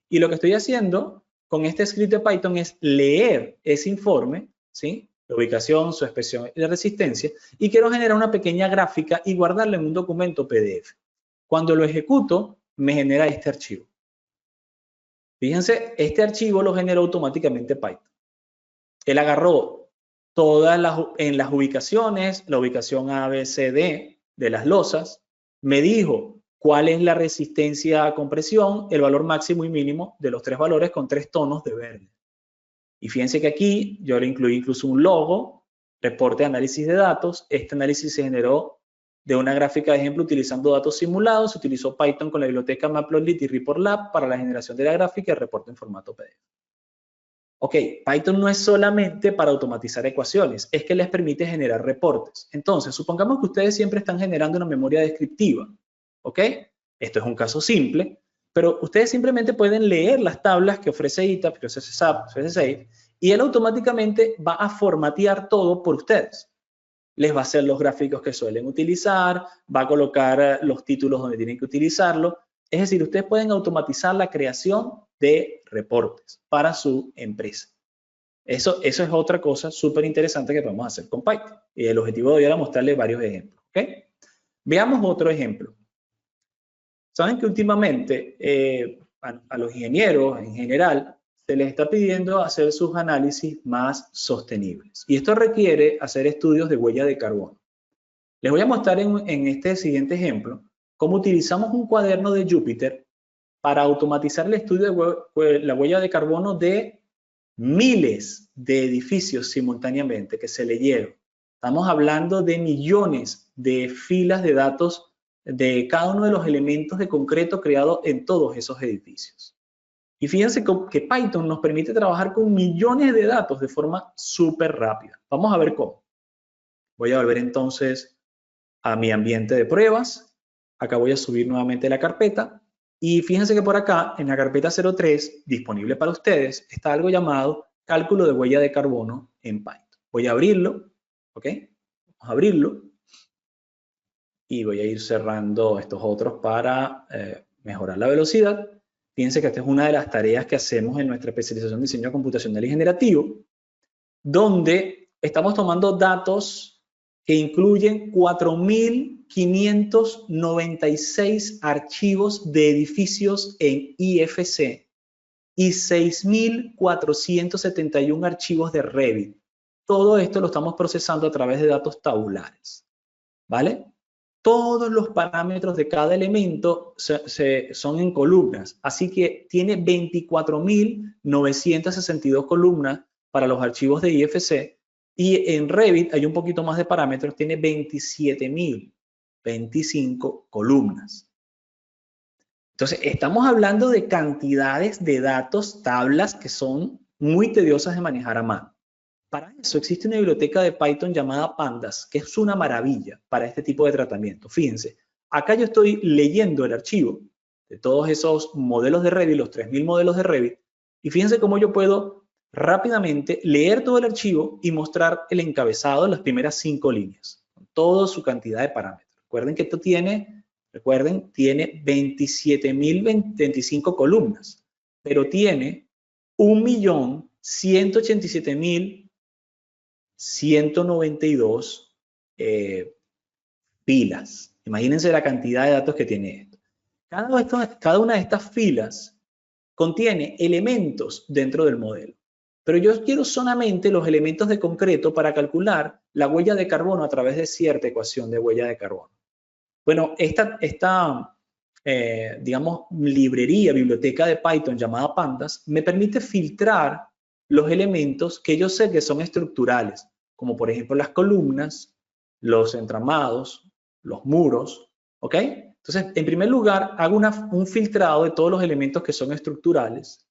Y lo que estoy haciendo con este script de Python es leer ese informe, ¿sí? La ubicación, su espesor y la resistencia, y quiero generar una pequeña gráfica y guardarla en un documento PDF. Cuando lo ejecuto, me genera este archivo. Fíjense, este archivo lo generó automáticamente Python. Él agarró todas en las ubicaciones, la ubicación A, B, C, D de las losas, me dijo cuál es la resistencia a compresión, el valor máximo y mínimo de los tres valores con 3 tonos de verde. Y fíjense que aquí yo le incluí incluso un logo, reporte de análisis de datos. Este análisis se generó de una gráfica de ejemplo utilizando datos simulados. Se utilizó Python con la biblioteca Matplotlib y Reportlab para la generación de la gráfica y el reporte en formato PDF. Ok, Python no es solamente para automatizar ecuaciones, es que les permite generar reportes. Entonces, supongamos que ustedes siempre están generando una memoria descriptiva. ¿Ok? Esto es un caso simple, pero ustedes simplemente pueden leer las tablas que ofrece ITAP, que ofrece SAP, que ofrece SAFE, y él automáticamente va a formatear todo por ustedes. Les va a hacer los gráficos que suelen utilizar, va a colocar los títulos donde tienen que utilizarlo. Es decir, ustedes pueden automatizar la creación de reportes para su empresa. Eso es otra cosa súper interesante que podemos hacer con Python. Y el objetivo de hoy era mostrarles varios ejemplos. ¿Okay? Veamos otro ejemplo. Saben que últimamente a los ingenieros en general se les está pidiendo hacer sus análisis más sostenibles. Y esto requiere hacer estudios de huella de carbono. Les voy a mostrar en este siguiente ejemplo cómo utilizamos un cuaderno de Jupyter para automatizar el estudio de la huella de carbono de miles de edificios simultáneamente que se leyeron. Estamos hablando de millones de filas de datos de cada uno de los elementos de concreto creados en todos esos edificios. Y fíjense que Python nos permite trabajar con millones de datos de forma súper rápida. Vamos a ver cómo. Voy a volver entonces a mi ambiente de pruebas. Acá voy a subir nuevamente la carpeta. Y fíjense que por acá, en la carpeta 03, disponible para ustedes, está algo llamado cálculo de huella de carbono en Python. Voy a abrirlo, ¿ok? Vamos a abrirlo. Y voy a ir cerrando estos otros para mejorar la velocidad. Fíjense que esta es una de las tareas que hacemos en nuestra especialización en diseño computacional y generativo, donde estamos tomando datos que incluyen 4.596 archivos de edificios en IFC y 6.471 archivos de Revit. Todo esto lo estamos procesando a través de datos tabulares, ¿vale? Todos los parámetros de cada elemento son en columnas, así que tiene 24.962 columnas para los archivos de IFC y en Revit hay un poquito más de parámetros, tiene 27.025 columnas. Entonces, estamos hablando de cantidades de datos, tablas que son muy tediosas de manejar a mano. Para eso existe una biblioteca de Python llamada Pandas, que es una maravilla para este tipo de tratamiento. Fíjense, acá yo estoy leyendo el archivo de todos esos modelos de Revit, los 3.000 modelos de Revit, y fíjense cómo yo puedo rápidamente leer todo el archivo y mostrar el encabezado en las primeras 5 líneas, con toda su cantidad de parámetros. Recuerden que esto tiene 27.025 columnas, pero tiene 1.187.000 192 filas. Imagínense la cantidad de datos que tiene esto. Cada una de estas filas contiene elementos dentro del modelo. Pero yo quiero solamente los elementos de concreto para calcular la huella de carbono a través de cierta ecuación de huella de carbono. Bueno, esta digamos, biblioteca de Python llamada Pandas, me permite filtrar los elementos que yo sé que son estructurales, como por ejemplo las columnas, los entramados, los muros, ¿ok? Entonces, en primer lugar, hago un filtrado de todos los elementos que son estructurales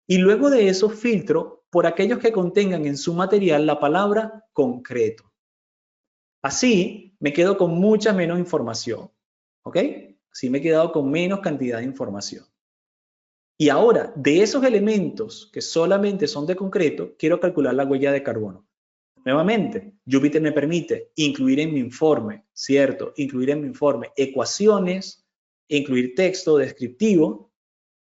y luego de eso filtro por aquellos que contengan en su material la palabra concreto. Así me quedo con mucha menos información, ¿ok? Así me he quedado con menos cantidad de información. Y ahora, de esos elementos que solamente son de concreto, quiero calcular la huella de carbono. Nuevamente, Jupyter me permite incluir en mi informe, ¿cierto? Incluir en mi informe ecuaciones, incluir texto descriptivo,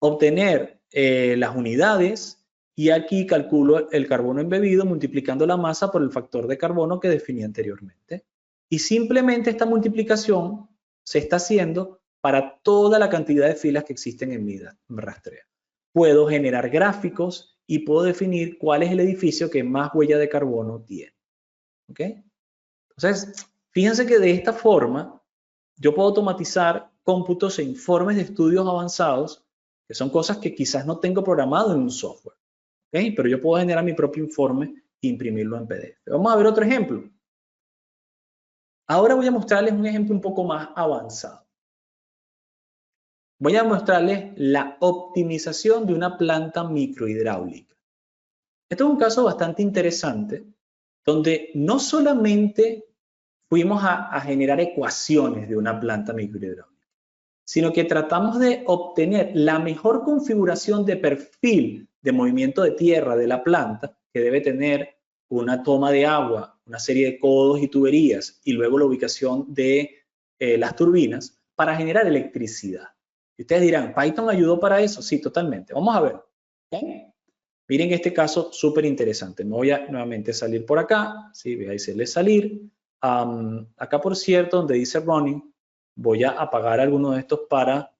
obtener las unidades y aquí calculo el carbono embebido multiplicando la masa por el factor de carbono que definí anteriormente. Y simplemente esta multiplicación se está haciendo para toda la cantidad de filas que existen en mi rastreo. Puedo generar gráficos y puedo definir cuál es el edificio que más huella de carbono tiene. ¿Ok? Entonces, fíjense que de esta forma yo puedo automatizar cómputos e informes de estudios avanzados, que son cosas que quizás no tengo programado en un software. ¿Ok? Pero yo puedo generar mi propio informe e imprimirlo en PDF. Vamos a ver otro ejemplo. Ahora voy a mostrarles un ejemplo un poco más avanzado. Voy a mostrarles la optimización de una planta microhidráulica. Esto es un caso bastante interesante, donde no solamente fuimos a generar ecuaciones de una planta microhidráulica, sino que tratamos de obtener la mejor configuración de perfil de movimiento de tierra de la planta, que debe tener una toma de agua, una serie de codos y tuberías, y luego la ubicación de las turbinas, para generar electricidad. Y ustedes dirán, ¿Python ayudó para eso? Sí, totalmente. Vamos a ver. ¿Okay? Miren este caso súper interesante. Me voy a nuevamente salir por acá. ¿Sí? Voy a decirle salir. Acá, por cierto, donde dice running, voy a apagar alguno de estos para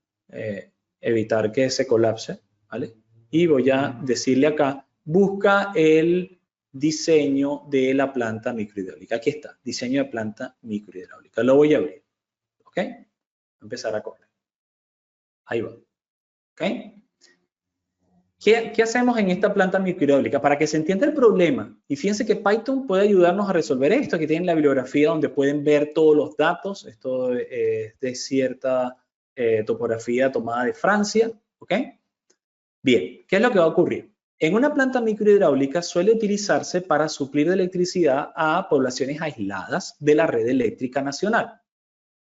evitar que se colapse. ¿Vale? Y voy a decirle acá, busca el diseño de la planta microhidráulica. Aquí está, diseño de planta microhidráulica. Lo voy a abrir. ¿Ok? Voy a empezar a correr. Ahí va. ¿Ok? ¿Qué hacemos en esta planta microhidráulica? Para que se entienda el problema, y fíjense que Python puede ayudarnos a resolver esto. Aquí tienen la bibliografía donde pueden ver todos los datos. Esto es de cierta topografía tomada de Francia. ¿Ok? Bien, ¿qué es lo que va a ocurrir? En una planta microhidráulica suele utilizarse para suplir de electricidad a poblaciones aisladas de la red eléctrica nacional.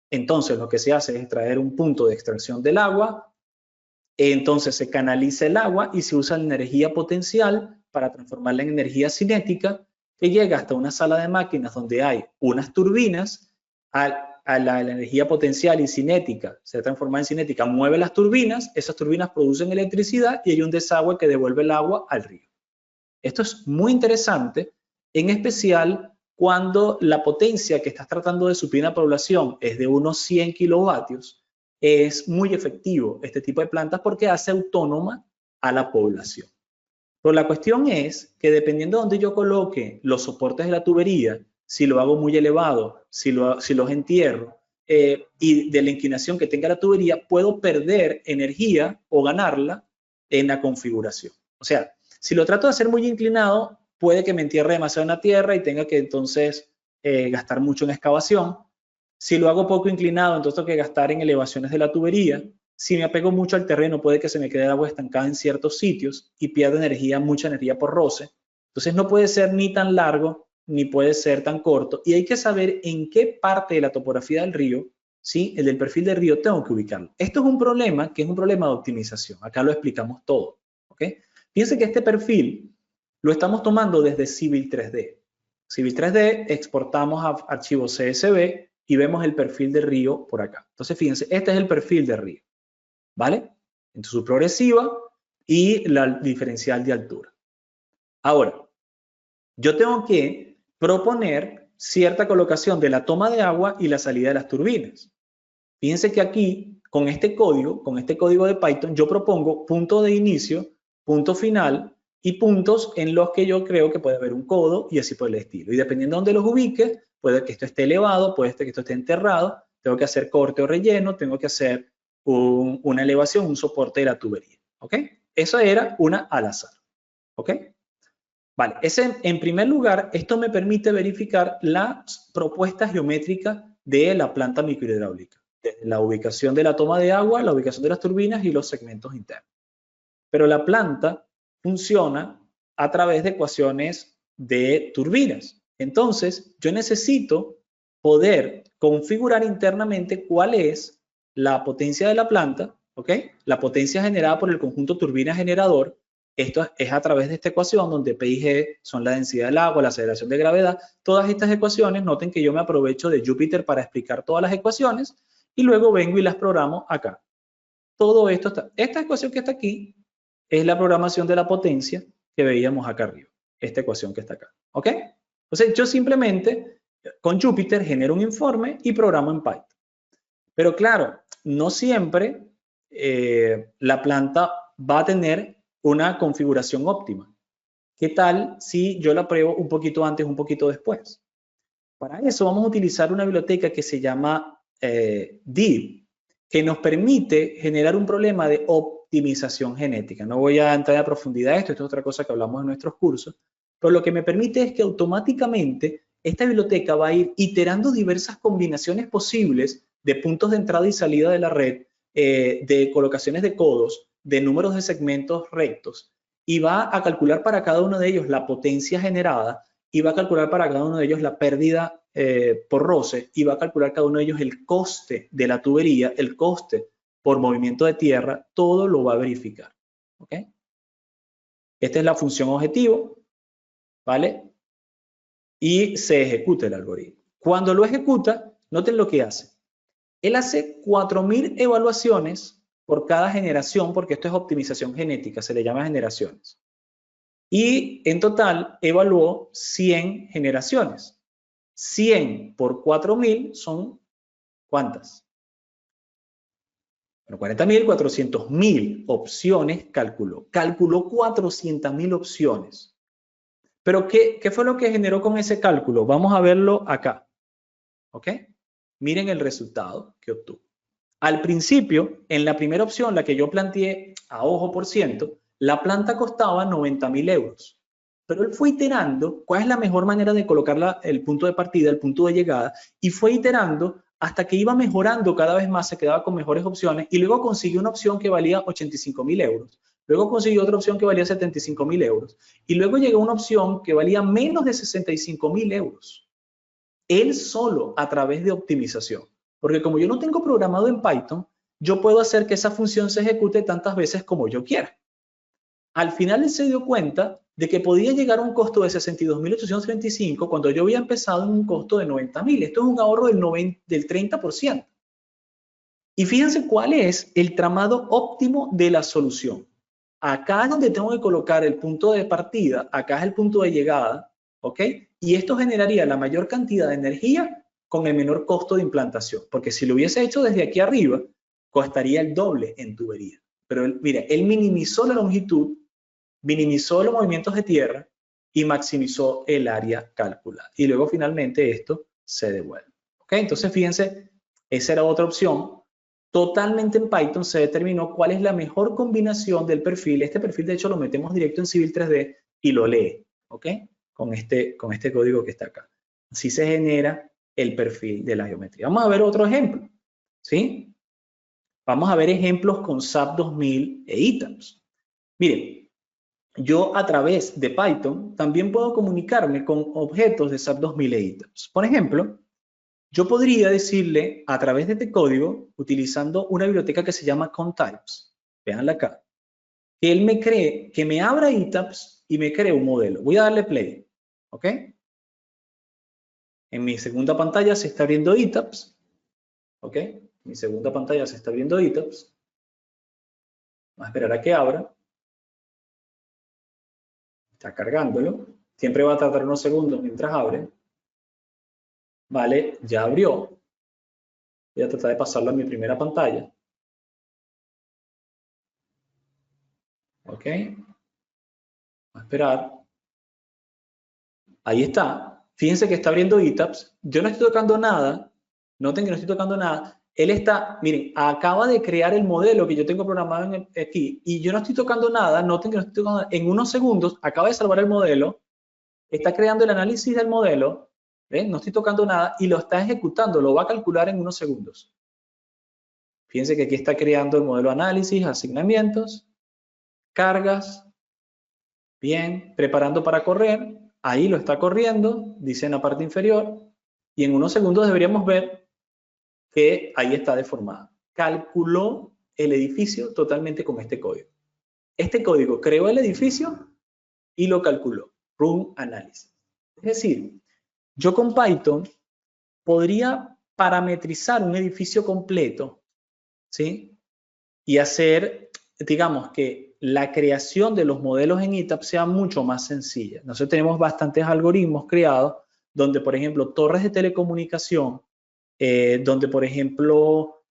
Entonces, lo que se hace es extraer un punto de extracción del agua. Entonces se canaliza el agua y se usa la energía potencial para transformarla en energía cinética que llega hasta una sala de máquinas donde hay unas turbinas. A la energía potencial y cinética se transforma en cinética, mueve las turbinas, esas turbinas producen electricidad y hay un desagüe que devuelve el agua al río. Esto es muy interesante, en especial cuando la potencia que estás tratando de suplir a la población es de unos 100 kilovatios. Es muy efectivo este tipo de plantas porque hace autónoma a la población. Pero la cuestión es que dependiendo de donde yo coloque los soportes de la tubería, si lo hago muy elevado, si los entierro y de la inclinación que tenga la tubería, puedo perder energía o ganarla en la configuración. O sea, si lo trato de hacer muy inclinado, puede que me entierre demasiado en la tierra y tenga que entonces gastar mucho en excavación. Si lo hago poco inclinado, entonces tengo que gastar en elevaciones de la tubería. Si me apego mucho al terreno, puede que se me quede el agua estancada en ciertos sitios y pierda energía, mucha energía por roce. Entonces no puede ser ni tan largo, ni puede ser tan corto. Y hay que saber en qué parte de la topografía del río, ¿sí? El del perfil del río, tengo que ubicarlo. Esto es un problema que es un problema de optimización. Acá lo explicamos todo. ¿Ok? Fíjense que este perfil lo estamos tomando desde Civil 3D. Civil 3D exportamos a archivos CSV y vemos el perfil de río por acá. Entonces, fíjense, este es el perfil de río, ¿vale? En su progresiva y la diferencial de altura. Ahora, yo tengo que proponer cierta colocación de la toma de agua y la salida de las turbinas. Fíjense que aquí, con este código de Python, yo propongo punto de inicio, punto final y puntos en los que yo creo que puede haber un codo y así por el estilo. Y dependiendo de dónde los ubique, puede que esto esté elevado, puede que esto esté enterrado, tengo que hacer corte o relleno, tengo que hacer una elevación, un soporte de la tubería. ¿Ok? Eso era una al azar. ¿Ok? Vale, en primer lugar, esto me permite verificar las propuestas geométricas de la planta microhidráulica. La ubicación de la toma de agua, la ubicación de las turbinas y los segmentos internos. Pero la planta funciona a través de ecuaciones de turbinas. Entonces, yo necesito poder configurar internamente cuál es la potencia de la planta, ¿ok? La potencia generada por el conjunto turbina-generador. Esto es a través de esta ecuación donde P y G son la densidad del agua, la aceleración de gravedad. Todas estas ecuaciones, noten que yo me aprovecho de Jupyter para explicar todas las ecuaciones y luego vengo y las programo acá. Todo esto está, esta ecuación que está aquí es la programación de la potencia que veíamos acá arriba, esta ecuación que está acá, ¿ok? Entonces yo simplemente con Jupyter genero un informe y programo en Python. Pero claro, no siempre la planta va a tener una configuración óptima. ¿Qué tal si yo la pruebo un poquito antes, un poquito después? Para eso vamos a utilizar una biblioteca que se llama DIB, que nos permite generar un problema de optimización genética. No voy a entrar a profundidad de esto, esto es otra cosa que hablamos en nuestros cursos, pero lo que me permite es que automáticamente esta biblioteca va a ir iterando diversas combinaciones posibles de puntos de entrada y salida de la red, de colocaciones de codos, de números de segmentos rectos, y va a calcular para cada uno de ellos la potencia generada y va a calcular para cada uno de ellos la pérdida por roce y va a calcular cada uno de ellos el coste de la tubería, el coste por movimiento de tierra, todo lo va a verificar. ¿Ok? Esta es la función objetivo, ¿vale? Y se ejecuta el algoritmo. Cuando lo ejecuta, noten lo que hace. Él hace 4000 evaluaciones por cada generación, porque esto es optimización genética, se le llama generaciones. Y en total evaluó 100 generaciones. 100 por 4000 son ¿cuántas? Bueno, 40.000, 400.000 opciones calculó. Calculó 400.000 opciones. Pero ¿qué fue lo que generó con ese cálculo? Vamos a verlo acá. ¿Ok? Miren el resultado que obtuvo. Al principio, en la primera opción, la que yo planteé a ojo por ciento, la planta costaba 90.000 euros. Pero él fue iterando cuál es la mejor manera de colocar el punto de partida, el punto de llegada, y fue iterando hasta que iba mejorando cada vez más, se quedaba con mejores opciones, y luego consiguió una opción que valía 85.000 euros. Luego consiguió otra opción que valía 75.000 euros. Y luego llegó una opción que valía menos de 65.000 euros. Él solo a través de optimización. Porque como yo no tengo programado en Python, yo puedo hacer que esa función se ejecute tantas veces como yo quiera. Al final él se dio cuenta de que podía llegar a un costo de 62.835 cuando yo había empezado en un costo de 90.000. Esto es un ahorro del 30%. Y fíjense cuál es el tramado óptimo de la solución. Acá es donde tengo que colocar el punto de partida, acá es el punto de llegada, ¿ok? Y esto generaría la mayor cantidad de energía con el menor costo de implantación, porque si lo hubiese hecho desde aquí arriba, costaría el doble en tubería. Pero mira, él minimizó la longitud, minimizó los movimientos de tierra y maximizó el área calculada. Y luego finalmente esto se devuelve. ¿Ok? Entonces fíjense, esa era otra opción. Totalmente en Python se determinó cuál es la mejor combinación del perfil. Este perfil de hecho lo metemos directo en Civil 3D y lo lee. ¿Ok? Con este código que está acá. Así se genera el perfil de la geometría. Vamos a ver otro ejemplo. ¿Sí? Vamos a ver ejemplos con SAP 2000 e ITAMS. Miren, yo a través de Python también puedo comunicarme con objetos de SAP 2000 e ITAMS. Por ejemplo, yo podría decirle a través de este código, utilizando una biblioteca que se llama contypes, veanla acá, que él me cree, que me abra ITAMS y me cree un modelo. Voy a darle play, ¿ok? En mi segunda pantalla se está abriendo ITAMS, ¿ok? En mi segunda pantalla se está abriendo ITAMS. Vamos a esperar a que abra. Está cargándolo. siempre va a tardar unos segundos mientras abre. Vale, ya abrió. Voy a tratar de pasarlo a mi primera pantalla. Ok. A esperar. Ahí está. Fíjense que está abriendo ETABS. Yo no estoy tocando nada. Noten que no estoy tocando nada. Él está, miren, acaba de crear el modelo que yo tengo programado aquí y yo no estoy tocando nada. Noten que no estoy tocando nada. En unos segundos acaba de salvar el modelo. Está creando el análisis del modelo. ¿Ven? No estoy tocando nada y lo está ejecutando. Lo va a calcular en unos segundos. Fíjense que aquí está creando el modelo de análisis, asignamientos, cargas. Bien, preparando para correr. Ahí lo está corriendo, dice en la parte inferior. Y en unos segundos deberíamos ver que ahí está deformado. Calculó el edificio totalmente con este código. Este código creó el edificio y lo calculó. Run Analysis. Es decir, yo con Python podría parametrizar un edificio completo, ¿sí? Y hacer, digamos, que la creación de los modelos en ETABS sea mucho más sencilla. Nosotros tenemos bastantes algoritmos creados donde, por ejemplo, torres de telecomunicación, donde, por ejemplo,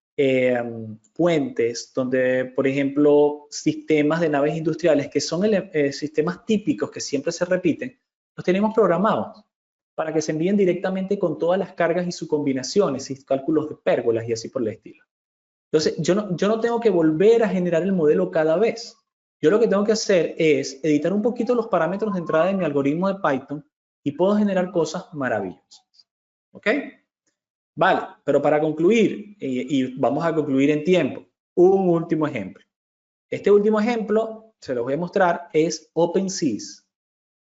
puentes, donde, por ejemplo, sistemas de naves industriales, que son sistemas típicos que siempre se repiten, los tenemos programados para que se envíen directamente con todas las cargas y sus combinaciones y cálculos de pérgolas y así por el estilo. Entonces, yo no tengo que volver a generar el modelo cada vez. Yo lo que tengo que hacer es editar un poquito los parámetros de entrada de mi algoritmo de Python y puedo generar cosas maravillosas. ¿Ok? Vale, pero para concluir, y vamos a concluir en tiempo, un último ejemplo. Este último ejemplo, se los voy a mostrar, es OpenSys.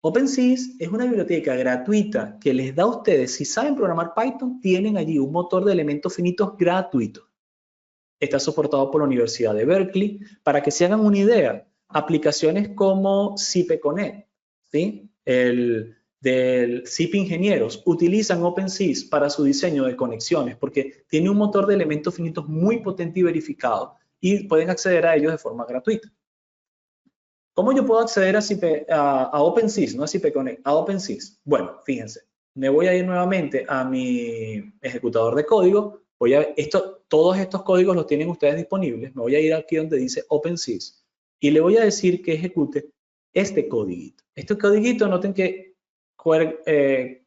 OpenSys es una biblioteca gratuita que les da a ustedes, si saben programar Python, tienen allí un motor de elementos finitos gratuito. Está soportado por la Universidad de Berkeley. Para que se hagan una idea, aplicaciones como CPConnect, ¿sí? Del CIP Ingenieros, utilizan OpenSys para su diseño de conexiones porque tiene un motor de elementos finitos muy potente y verificado y pueden acceder a ellos de forma gratuita. ¿Cómo yo puedo acceder a OpenSys, no a CPConnect, a OpenSys? Bueno, fíjense, me voy a ir nuevamente a mi ejecutador de código. Todos estos códigos los tienen ustedes disponibles. Me voy a ir aquí donde dice OpenSys y le voy a decir que ejecute este codiguito. Este codiguito, noten que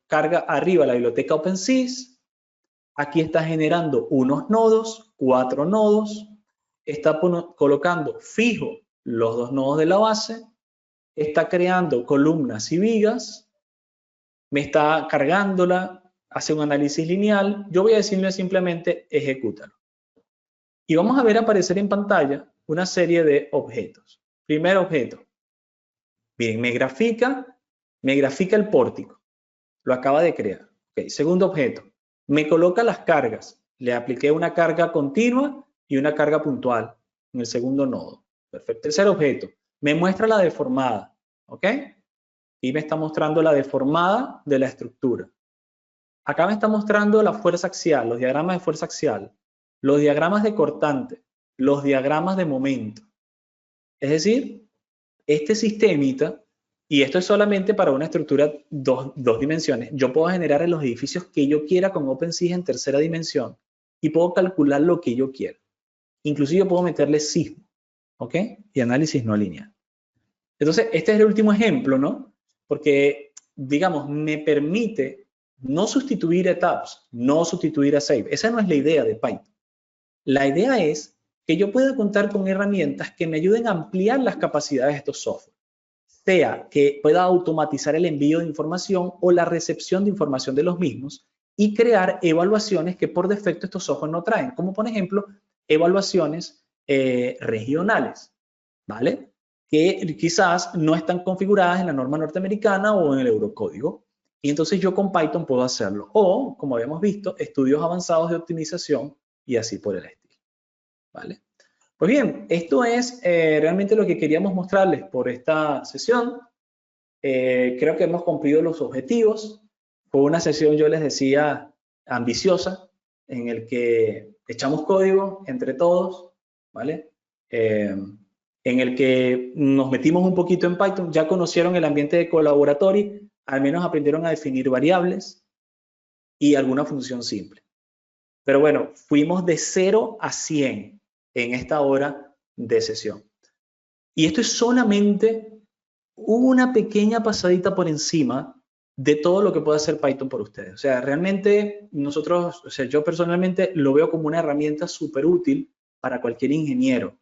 carga arriba la biblioteca OpenSys. Aquí está generando unos nodos, 4 nodos. Está colocando fijo los 2 nodos de la base. Está creando columnas y vigas. Me está cargándola. Hace un análisis lineal. Yo voy a decirle simplemente ejecútalo. Y vamos a ver aparecer en pantalla una serie de objetos. Primer objeto. Miren, me grafica el pórtico. Lo acaba de crear. Okay. Segundo objeto. Me coloca las cargas. Le apliqué una carga continua y una carga puntual en el segundo nodo. Perfecto. Tercer objeto. Me muestra la deformada. ¿Ok? Y me está mostrando la deformada de la estructura. Acá me está mostrando la fuerza axial, los diagramas de fuerza axial, los diagramas de cortante, los diagramas de momento. Es decir, este sistemita, y esto es solamente para una estructura dos dimensiones, yo puedo generar en los edificios que yo quiera con OpenSys en tercera dimensión y puedo calcular lo que yo quiera. Inclusive puedo meterle sismo, ¿ok? Y análisis no lineal. Entonces, este es el último ejemplo, ¿no? Porque, digamos, me permite no sustituir a tabs, no sustituir a save. Esa no es la idea de Python. La idea es que yo pueda contar con herramientas que me ayuden a ampliar las capacidades de estos software. Sea que pueda automatizar el envío de información o la recepción de información de los mismos y crear evaluaciones que por defecto estos software no traen, como por ejemplo evaluaciones regionales, ¿vale? Que quizás no están configuradas en la norma norteamericana o en el Eurocódigo. Y entonces yo con Python puedo hacerlo. O, como habíamos visto, estudios avanzados de optimización y así por el estilo, ¿vale? Pues bien, esto es realmente lo que queríamos mostrarles por esta sesión. Creo que hemos cumplido los objetivos. Fue una sesión, yo les decía, ambiciosa, en el que echamos código entre todos, ¿vale? En el que nos metimos un poquito en Python. Ya conocieron el ambiente de colaboratorio. al menos aprendieron a definir variables y alguna función simple. Pero bueno, fuimos de 0 a 100 en esta hora de sesión. Y esto es solamente una pequeña pasadita por encima de todo lo que puede hacer Python por ustedes. O sea, realmente nosotros, o sea, yo personalmente lo veo como una herramienta súper útil para cualquier ingeniero,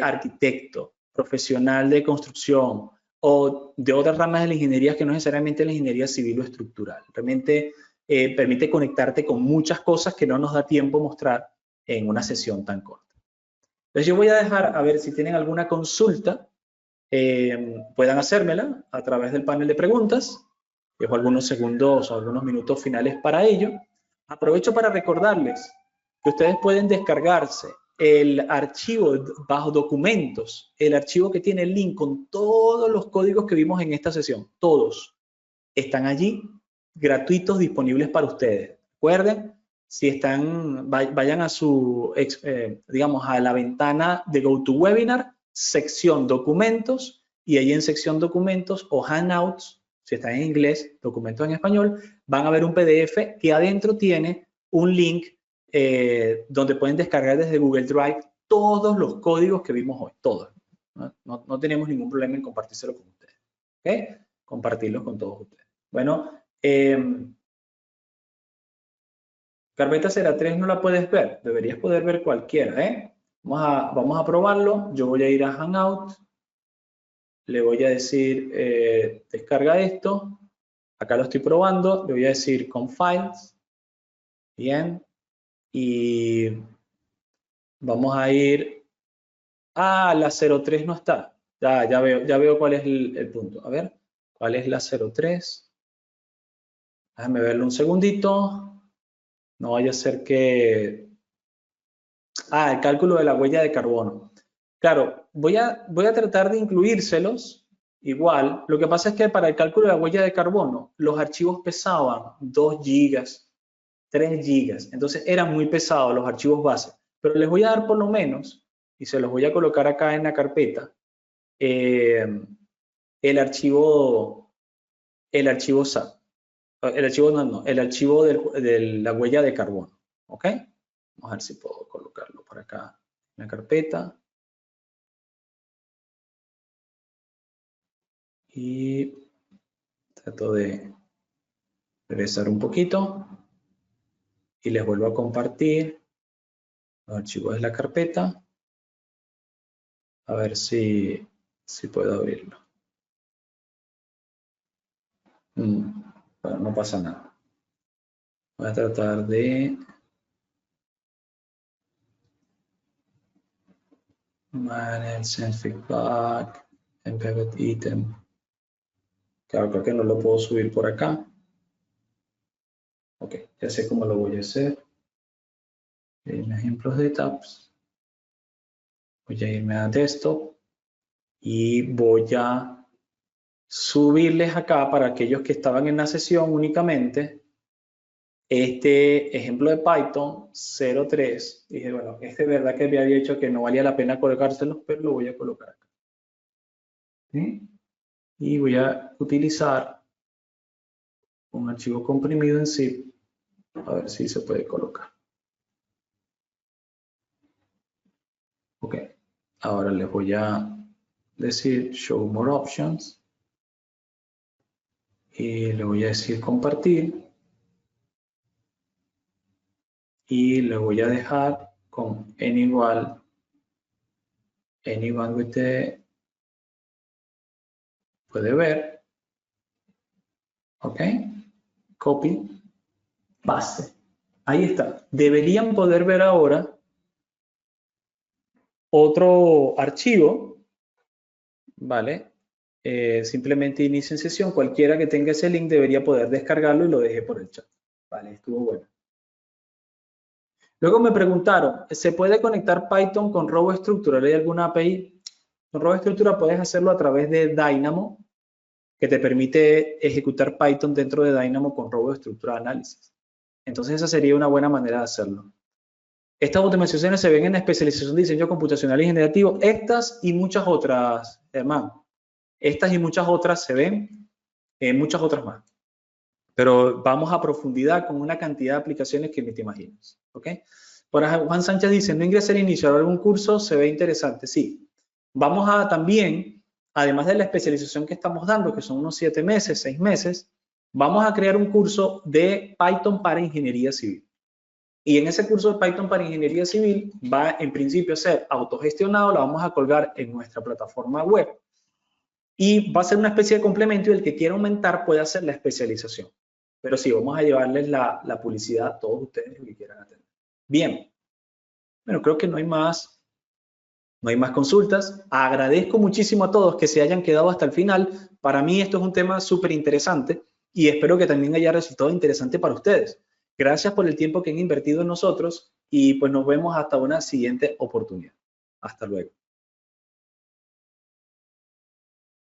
arquitecto, profesional de construcción o de otras ramas de la ingeniería que no necesariamente la ingeniería civil o estructural. Realmente permite conectarte con muchas cosas que no nos da tiempo mostrar en una sesión tan corta. Entonces yo voy a dejar, a ver si tienen alguna consulta, puedan hacérmela a través del panel de preguntas. Dejo algunos segundos o algunos minutos finales para ello. Aprovecho para recordarles que ustedes pueden descargarse el archivo bajo documentos, el archivo que tiene el link con todos los códigos que vimos en esta sesión. Todos están allí gratuitos, disponibles para ustedes. Recuerden, si están, vayan a su, digamos, a la ventana de GoToWebinar, sección documentos, y ahí en sección documentos o handouts, si está en inglés, documentos en español, van a ver un PDF que adentro tiene un link donde pueden descargar desde Google Drive todos los códigos que vimos hoy, todos. No tenemos ningún problema en compartírselo con ustedes. ¿Ok? Compartirlos con todos ustedes. Bueno, carpeta 03 no la puedes ver, deberías poder ver cualquiera, Vamos a probarlo. Yo voy a ir a Hangout, le voy a decir descarga esto, acá lo estoy probando, le voy a decir con files, bien, y vamos a ir, la 03 no está, ya veo cuál es el punto, a ver, ¿cuál es la 03? Déjame verlo un segundito. No vaya a ser que... el cálculo de la huella de carbono. Claro, voy a tratar de incluírselos igual. Lo que pasa es que para el cálculo de la huella de carbono, los archivos pesaban 2 gigas, 3 gigas. Entonces eran muy pesados los archivos base. Pero les voy a dar por lo menos, y se los voy a colocar acá en la carpeta, el archivo SAT. El archivo de la huella de carbono, ¿ok? Vamos a ver si puedo colocarlo por acá en la carpeta. Y trato de regresar un poquito y les vuelvo a compartir los archivos de la carpeta. A ver si puedo abrirlo. Bueno, no pasa nada. Voy a tratar de manage send feedback, embedded item. Claro, creo que no lo puedo subir por acá. Ok, ya sé cómo lo voy a hacer. En ejemplos de tabs. Voy a irme a desktop y voy a subirles acá para aquellos que estaban en la sesión únicamente este ejemplo de Python 03. Dije, bueno, este es verdad que me había dicho que no valía la pena colocárselos, pero lo voy a colocar acá. ¿Sí? Y voy a utilizar un archivo comprimido en zip, a ver si se puede colocar. Ok, ahora les voy a decir Show More Options y le voy a decir compartir y le voy a dejar con anyone with the, puede ver, ok, copy, paste. Ahí está. Deberían poder ver ahora otro archivo, ¿vale? Simplemente inicien sesión. Cualquiera que tenga ese link debería poder descargarlo y lo dejé por el chat. Vale, estuvo bueno. Luego me preguntaron, ¿se puede conectar Python con RoboStructure? ¿Hay alguna API? Con RoboStructure puedes hacerlo a través de Dynamo, que te permite ejecutar Python dentro de Dynamo con RoboStructure Analysis. Entonces esa sería una buena manera de hacerlo. Estas automatizaciones se ven en la especialización de diseño computacional y generativo. Estas y muchas otras, hermano. Estas y muchas otras se ven muchas otras más. Pero vamos a profundidad con una cantidad de aplicaciones que ni te imaginas. ¿Ok? Por ejemplo, Juan Sánchez dice, no ingresé al inicio de algún curso, se ve interesante. Sí. Vamos a también, además de la especialización que estamos dando, que son unos 7 meses, 6 meses, vamos a crear un curso de Python para ingeniería civil. Y en ese curso de Python para ingeniería civil va en principio a ser autogestionado, lo vamos a colgar en nuestra plataforma web. Y va a ser una especie de complemento y el que quiera aumentar puede hacer la especialización. Pero sí, vamos a llevarles la publicidad a todos ustedes que quieran atender. Bien. Bueno, creo que no hay más consultas. Agradezco muchísimo a todos que se hayan quedado hasta el final. Para mí esto es un tema súper interesante y espero que también haya resultado interesante para ustedes. Gracias por el tiempo que han invertido en nosotros y pues nos vemos hasta una siguiente oportunidad. Hasta luego.